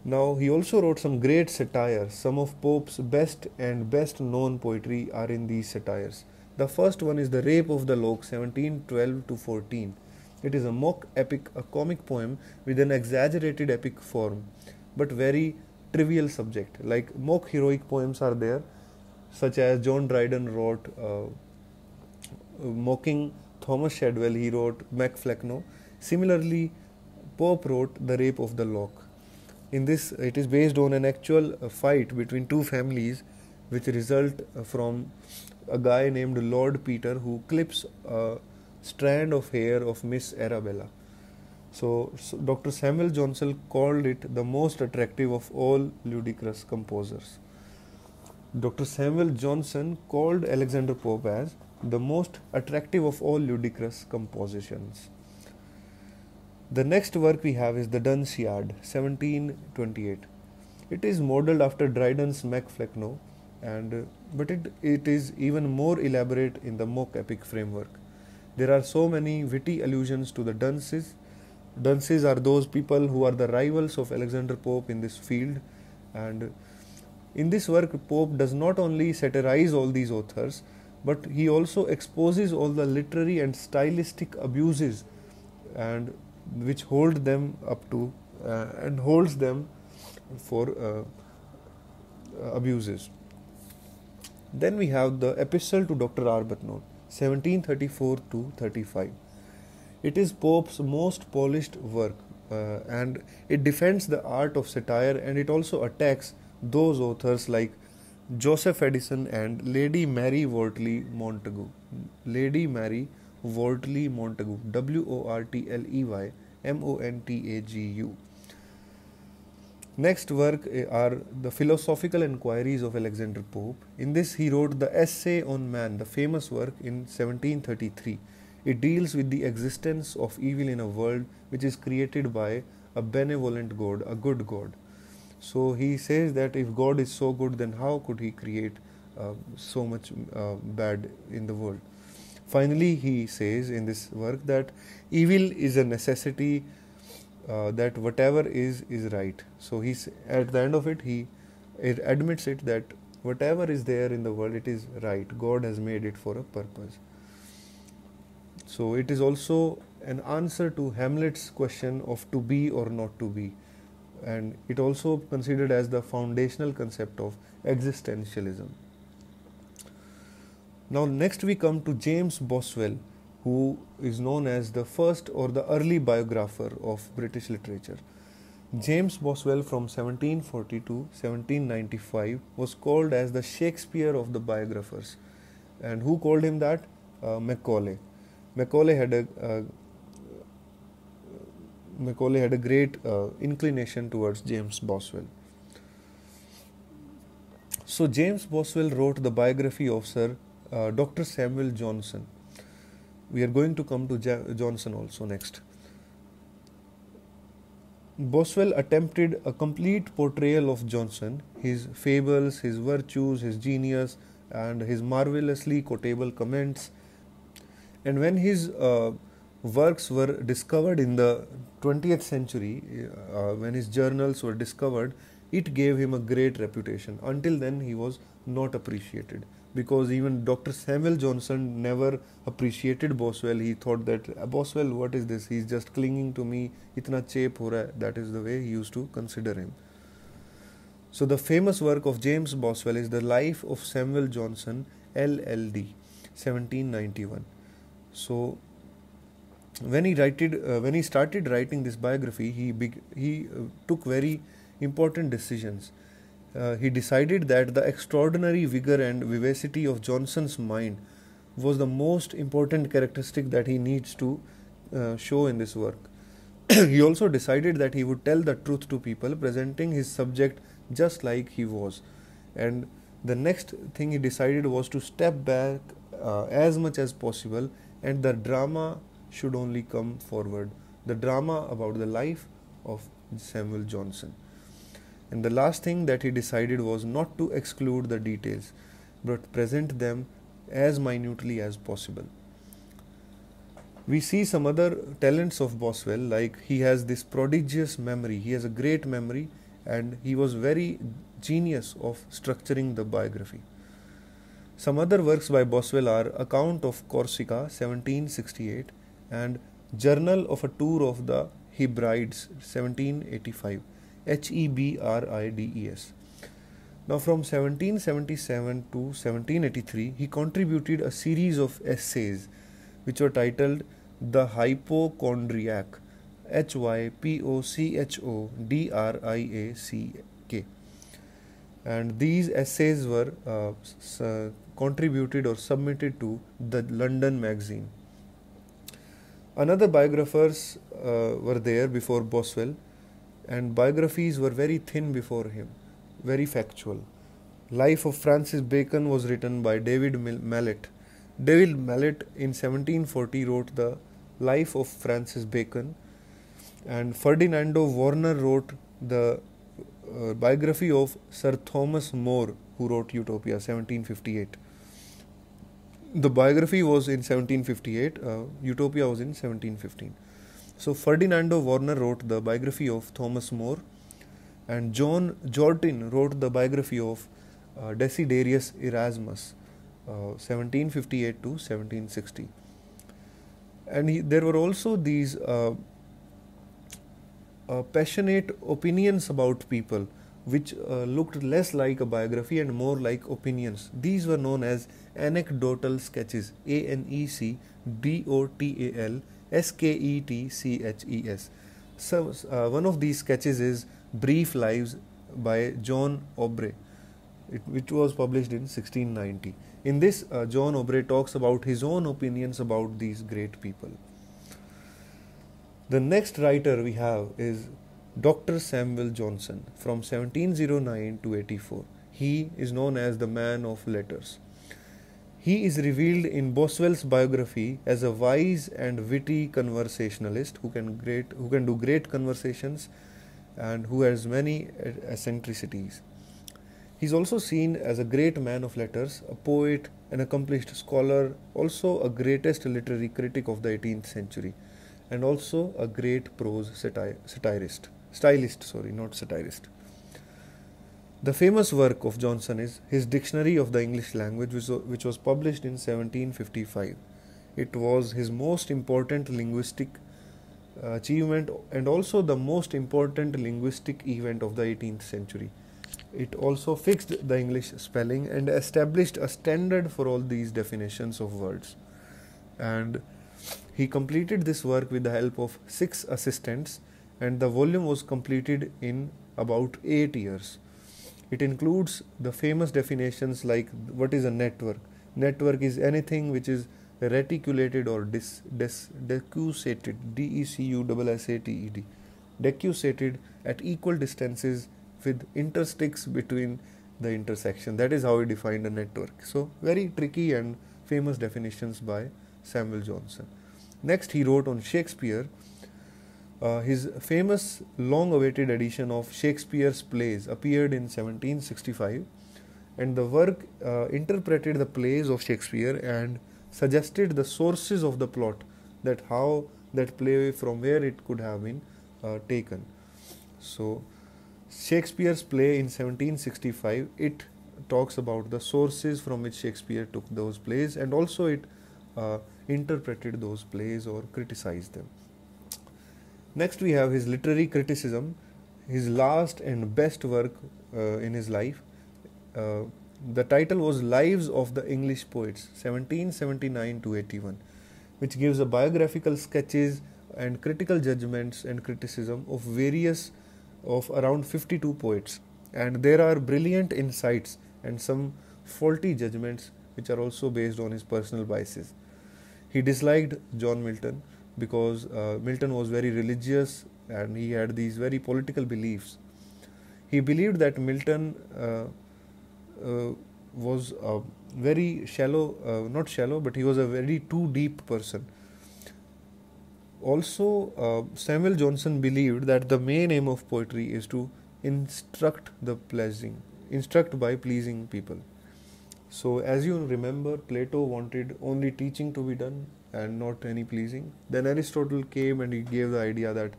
Now, he also wrote some great satires. Some of Pope's best known poetry are in these satires. The first one is The Rape of the Lock, 1712 to 14. It is a mock epic, a comic poem with an exaggerated epic form, but very trivial subject. Like mock heroic poems are there, such as John Dryden wrote mocking Thomas Shadwell, he wrote Macflecknoe. Similarly, Pope wrote The Rape of the Lock. In this, it is based on an actual fight between 2 families which result from a guy named Lord Peter who clips a strand of hair of Miss Arabella. So Dr. Samuel Johnson called it the most attractive of all ludicrous composers. Dr. Samuel Johnson called Alexander Pope as the most attractive of all ludicrous compositions. The next work we have is the Dunciad, 1728. It is modeled after Dryden's Macflecknoe, but it is even more elaborate in the mock epic framework. There are so many witty allusions to the dunces. Dunces are those people who are the rivals of Alexander Pope in this field, and in this work Pope does not only satirize all these authors, but he also exposes all the literary and stylistic abuses and which hold them up to and holds them for abuses. Then we have the Epistle to Dr. Arbuthnot, 1734 to 35. It is Pope's most polished work, and it defends the art of satire, and it also attacks those authors like Joseph Addison and Lady Mary Wortley Montagu. Lady Mary Wortley Montagu, Wortley Montagu. Next work are the Philosophical Enquiries of Alexander Pope. In this he wrote the Essay on Man, the famous work in 1733. It deals with the existence of evil in a world which is created by a benevolent God, a good God. So he says that if God is so good, then how could he create so much bad in the world? Finally, he says in this work that evil is a necessity, that whatever is right. So he's at the end of it, he admits it that whatever is there in the world, it is right. God has made it for a purpose. So it is also an answer to Hamlet's question of to be or not to be, and it also considered as the foundational concept of existentialism. Now next we come to James Boswell, who is known as the first or the early biographer of British literature. James Boswell from 1740 to 1795 was called as the Shakespeare of the biographers. And who called him that? Macaulay. Macaulay had a great inclination towards James Boswell. So James Boswell wrote the biography of Sir Dr. Samuel Johnson. We are going to come to Johnson also next. Boswell attempted a complete portrayal of Johnson, his fables, his virtues, his genius, and his marvelously quotable comments. And when his works were discovered in the 20th century, when his journals were discovered, it gave him a great reputation. Until then, he was not appreciated, because even Dr. Samuel Johnson never appreciated Boswell. He thought that Boswell, what is this? He's just clinging to me. Itna chep ho raha hai. That is the way he used to consider him. So the famous work of James Boswell is The Life of Samuel Johnson, LLD, 1791. So when he started writing this biography, he took very important decisions. He decided that the extraordinary vigor and vivacity of Johnson's mind was the most important characteristic that he needs to show in this work. He also decided that he would tell the truth to people, presenting his subject just like he was. And the next thing he decided was to step back as much as possible, and the drama should only come forward. The drama about the life of Samuel Johnson. And the last thing that he decided was not to exclude the details, but present them as minutely as possible. We see some other talents of Boswell, like he has this prodigious memory. He has a great memory, and he was very genius of structuring the biography. Some other works by Boswell are Account of Corsica, 1768, and Journal of a Tour of the Hebrides, 1785. Hebrides. Now from 1777 to 1783, he contributed a series of essays which were titled The Hypochondriac, Hypochondriac, and these essays were contributed or submitted to the London Magazine. Another biographers were there before Boswell, and biographies were very thin before him, very factual. Life of Francis Bacon was written by David Mallet. David Mallet in 1740 wrote the Life of Francis Bacon, and Ferdinando Warner wrote the biography of Sir Thomas More, who wrote Utopia 1758. The biography was in 1758, Utopia was in 1715. So Ferdinando Warner wrote the biography of Thomas More, and John Jortin wrote the biography of Desiderius Erasmus, 1758 to 1760. And there were also these passionate opinions about people, which looked less like a biography and more like opinions. These were known as anecdotal sketches, ANECDOTAL So one of these sketches is Brief Lives by John Aubrey, which was published in 1690. In this, John Aubrey talks about his own opinions about these great people. The next writer we have is Dr. Samuel Johnson from 1709 to 84. He is known as the man of letters. He is revealed in Boswell's biography as a wise and witty conversationalist who can do great conversations and who has many eccentricities. He is also seen as a great man of letters, a poet, an accomplished scholar, also a greatest literary critic of the 18th century, and also a great prose stylist. The famous work of Johnson is his Dictionary of the English Language, which was published in 1755. It was his most important linguistic achievement and also the most important linguistic event of the 18th century. It also fixed the English spelling and established a standard for all these definitions of words. And he completed this work with the help of 6 assistants, and the volume was completed in about 8 years. It includes the famous definitions like what is a network. Network is anything which is reticulated or decussated, DECUSSATED, decussated at equal distances with intersticks between the intersection. That is how he defined a network. So very tricky and famous definitions by Samuel Johnson. Next, he wrote on Shakespeare. His famous long-awaited edition of Shakespeare's plays appeared in 1765, and the work interpreted the plays of Shakespeare and suggested the sources of the plot, that how that play, from where it could have been taken. So Shakespeare's play in 1765, it talks about the sources from which Shakespeare took those plays, and also it interpreted those plays or criticized them. Next, we have his literary criticism, his last and best work in his life. The title was Lives of the English Poets, 1779 to 81, which gives a biographical sketches and critical judgments and criticism of around 52 poets. And there are brilliant insights and some faulty judgments which are also based on his personal biases. He disliked John Milton because Milton was very religious and he had these very political beliefs. He believed that Milton was a very not shallow, but he was a very too deep person. Also, Samuel Johnson believed that the main aim of poetry is to instruct by pleasing people. So, as you remember, Plato wanted only teaching to be done and not any pleasing. Then Aristotle came and he gave the idea that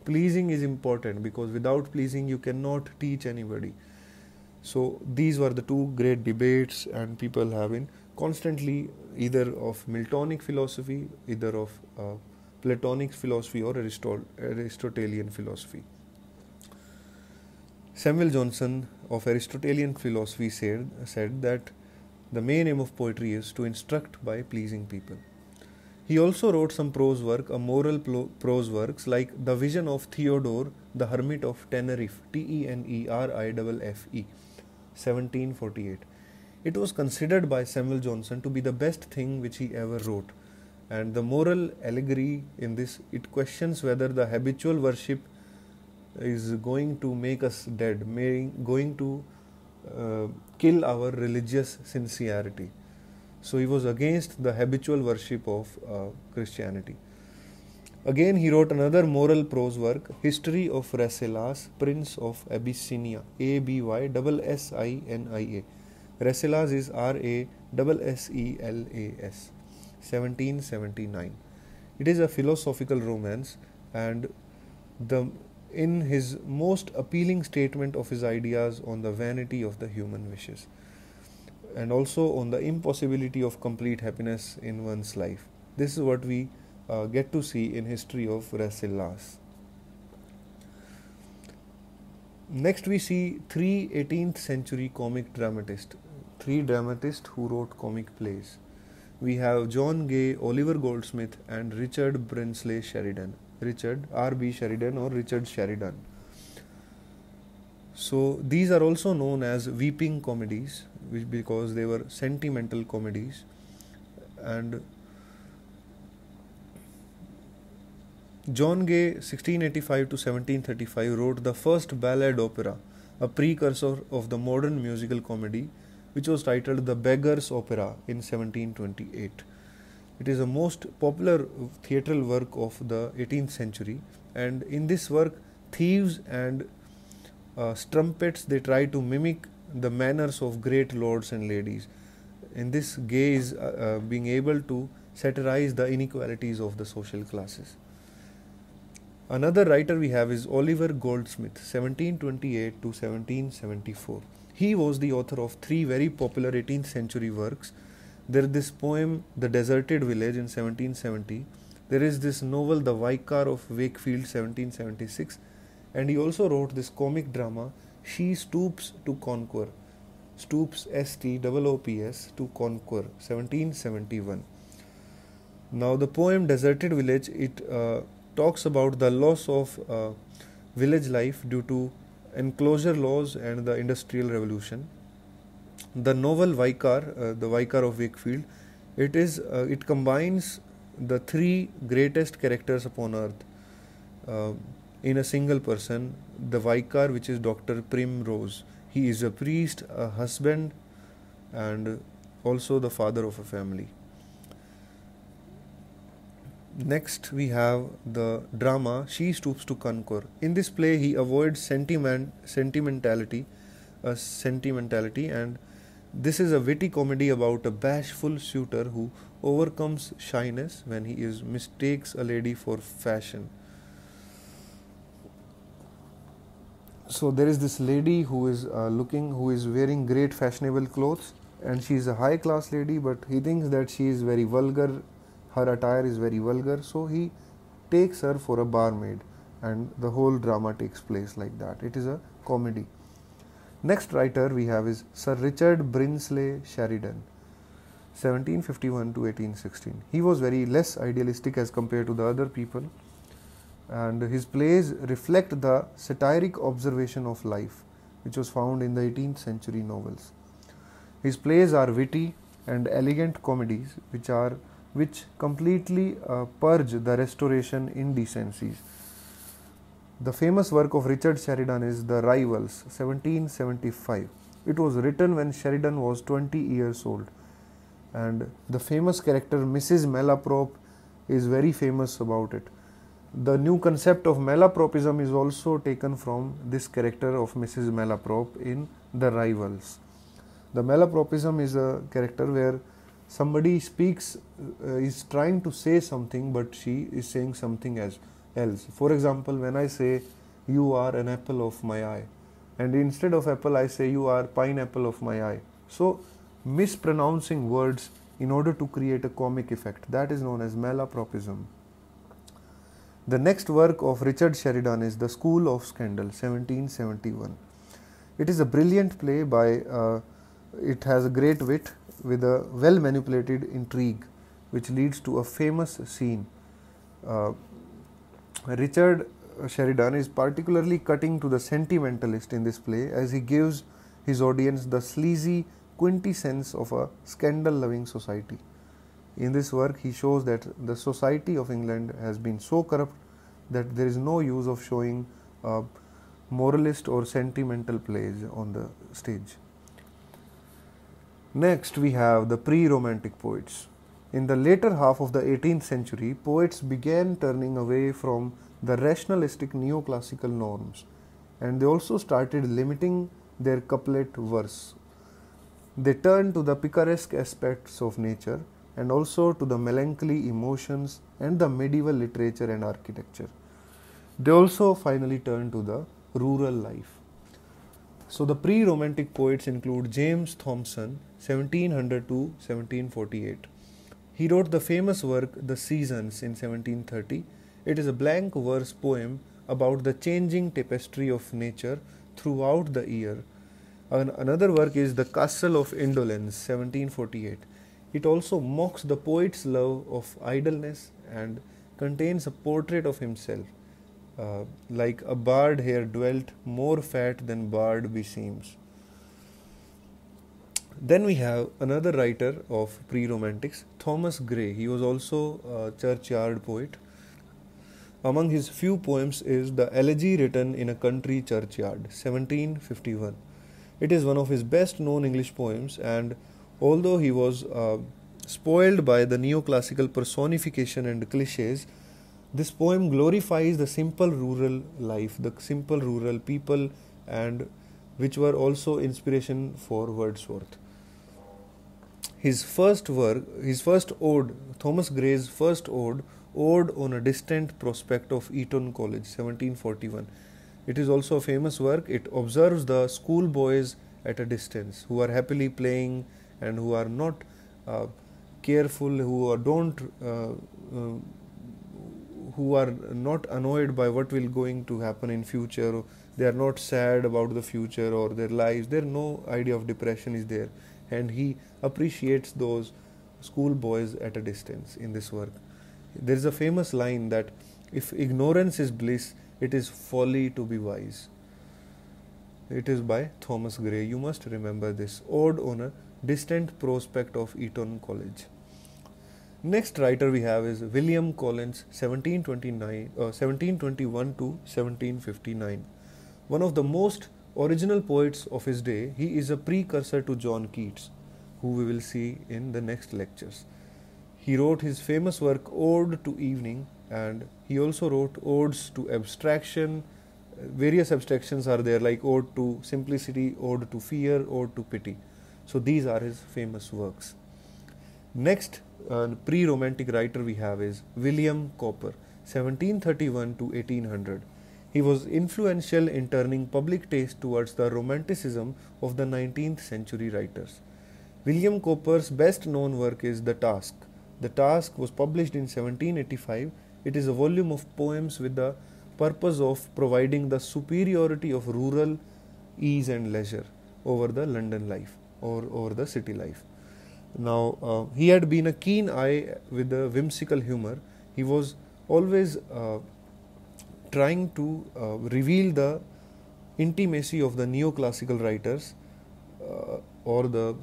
pleasing is important, because without pleasing you cannot teach anybody. So these were the two great debates, and people have been constantly either of Miltonic philosophy, either of Platonic philosophy or Aristotelian philosophy. Samuel Johnson of Aristotelian philosophy said that the main aim of poetry is to instruct by pleasing people. He also wrote some prose work, moral prose works like The Vision of Theodore, the Hermit of Tenerife, Teneriffe, 1748. It was considered by Samuel Johnson to be the best thing which he ever wrote. And the moral allegory in this, it questions whether the habitual worship is going to make us dead, going to kill our religious sincerity. So he was against the habitual worship of Christianity. Again, he wrote another moral prose work, History of Rasselas, Prince of Abyssinia, Abyssinia. Rasselas is Rasselas, 1779. It is a philosophical romance, and in his most appealing statement of his ideas on the vanity of the human wishes, and also on the impossibility of complete happiness in one's life. This is what we get to see in History of Rasselas. Next we see three 18th century comic dramatists, three dramatists who wrote comic plays. We have John Gay, Oliver Goldsmith, and Richard Brinsley Sheridan. Richard R.B. Sheridan or Richard Sheridan. So these are also known as weeping comedies, because they were sentimental comedies. And John Gay, 1685 to 1735, wrote the first ballad opera, a precursor of the modern musical comedy, which was titled The Beggar's Opera in 1728. It is a most popular theatrical work of the 18th century, and in this work, thieves and strumpets, they try to mimic the manners of great lords and ladies. In this, Gay is being able to satirize the inequalities of the social classes. Another writer we have is Oliver Goldsmith, 1728 to 1774. He was the author of three very popular 18th century works. There is this poem, The Deserted Village, in 1770. There is this novel, The Vicar of Wakefield, 1776. And he also wrote this comic drama, She Stoops to Conquer. Stoops, S-T-O-O-P-S, to Conquer, 1771. Now the poem Deserted Village, it talks about the loss of village life due to enclosure laws and the Industrial Revolution. The novel Vicar, the Vicar of Wakefield, it combines the three greatest characters upon earth in a single person. The Vicar, which is Dr. Primrose. He is a priest, a husband, and also the father of a family. Next we have the drama She Stoops to Conquer. In this play he avoids sentimentality, and this is a witty comedy about a bashful suitor who overcomes shyness when he mistakes a lady for fashion. So there is this lady who is wearing great fashionable clothes, and she is a high class lady, but he thinks that she is very vulgar. Her attire is very vulgar, so he takes her for a barmaid, and the whole drama takes place like that. It is a comedy. Next writer we have is Sir Richard Brinsley Sheridan, 1751 to 1816. He was very less idealistic as compared to the other people, and his plays reflect the satiric observation of life which was found in the 18th century novels. His plays are witty and elegant comedies which completely purge the Restoration indecencies. The famous work of Richard Sheridan is The Rivals, 1775. It was written when Sheridan was 20 years old, and the famous character Mrs. Malaprop is very famous about it. The new concept of malapropism is also taken from this character of Mrs. Malaprop in The Rivals. The malapropism is a character where somebody speaks, is trying to say something, but she is saying something else. For example, when I say, you are an apple of my eye, and instead of apple I say, you are pineapple of my eye. So mispronouncing words in order to create a comic effect, that is known as malapropism. The next work of Richard Sheridan is The School of Scandal, 1771. It is a brilliant play it has a great wit with a well manipulated intrigue which leads to a famous scene. Richard Sheridan is particularly cutting to the sentimentalist in this play, as he gives his audience the sleazy quintessence of a scandal loving society. In this work, he shows that the society of England has been so corrupt that there is no use of showing moralist or sentimental plays on the stage. Next, we have the pre-Romantic poets. In the later half of the 18th century, poets began turning away from the rationalistic neoclassical norms, and they also started limiting their couplet verse. They turned to the picaresque aspects of nature and also to the melancholy emotions and the medieval literature and architecture. They also finally turned to the rural life. So the pre-Romantic poets include James Thomson, 1700 to 1748. He wrote the famous work The Seasons in 1730. It is a blank verse poem about the changing tapestry of nature throughout the year. Another work is The Castle of Indolence, 1748. It also mocks the poet's love of idleness and contains a portrait of himself. Like a bard here dwelt, more fat than bard beseems. Then we have another writer of pre-Romantics, Thomas Gray. He was also a churchyard poet. Among his few poems is The Elegy Written in a Country Churchyard, 1751. It is one of his best known English poems, and although he was spoiled by the neoclassical personification and cliches, this poem glorifies the simple rural life, the simple rural people, and which were also inspiration for Wordsworth. His first ode, Thomas Gray's first ode on a Distant Prospect of Eton College, 1741. It is also a famous work. It observes the schoolboys at a distance who are happily playing and who are not careful, who are not annoyed by what will going to happen in future. They are not sad about the future or their lives. There no idea of depression is there, and he appreciates those schoolboys at a distance in this work. There is a famous line that if ignorance is bliss, it is folly to be wise. It is by Thomas Gray. You must remember this. Ode on a Distant Prospect of Eton College. Next writer we have is William Collins, 1721 to 1759. One of the most original poets of his day. He is a precursor to John Keats, who we will see in the next lectures. He wrote his famous work Ode to Evening, and he also wrote odes to abstraction. Various abstractions are there, like Ode to Simplicity, Ode to Fear, Ode to Pity. So these are his famous works. Next pre-Romantic writer we have is William Cowper, 1731 to 1800. He was influential in turning public taste towards the Romanticism of the 19th century writers. William Cowper's best known work is The Task. The Task was published in 1785. It is a volume of poems with the purpose of providing the superiority of rural ease and leisure over the London life or over the city life. Now, he had been a keen eye with the whimsical humor. He was always trying to reveal the intimacy of the neoclassical writers or the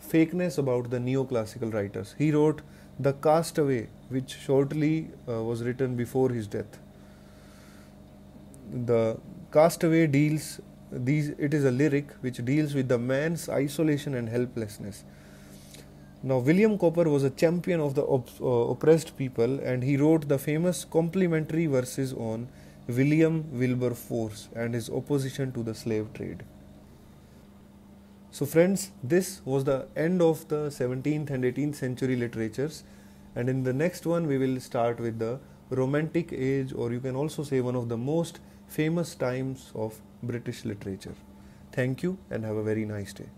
fakeness about the neoclassical writers. He wrote The Castaway, which shortly was written before his death. The Castaway it is a lyric which deals with the man's isolation and helplessness. Now, William Cowper was a champion of the oppressed people, and he wrote the famous complimentary verses on William Wilberforce and his opposition to the slave trade. So friends, this was the end of the 17th and 18th century literatures, and in the next one we will start with the Romantic Age, or you can also say one of the most famous times of British literature. Thank you and have a very nice day.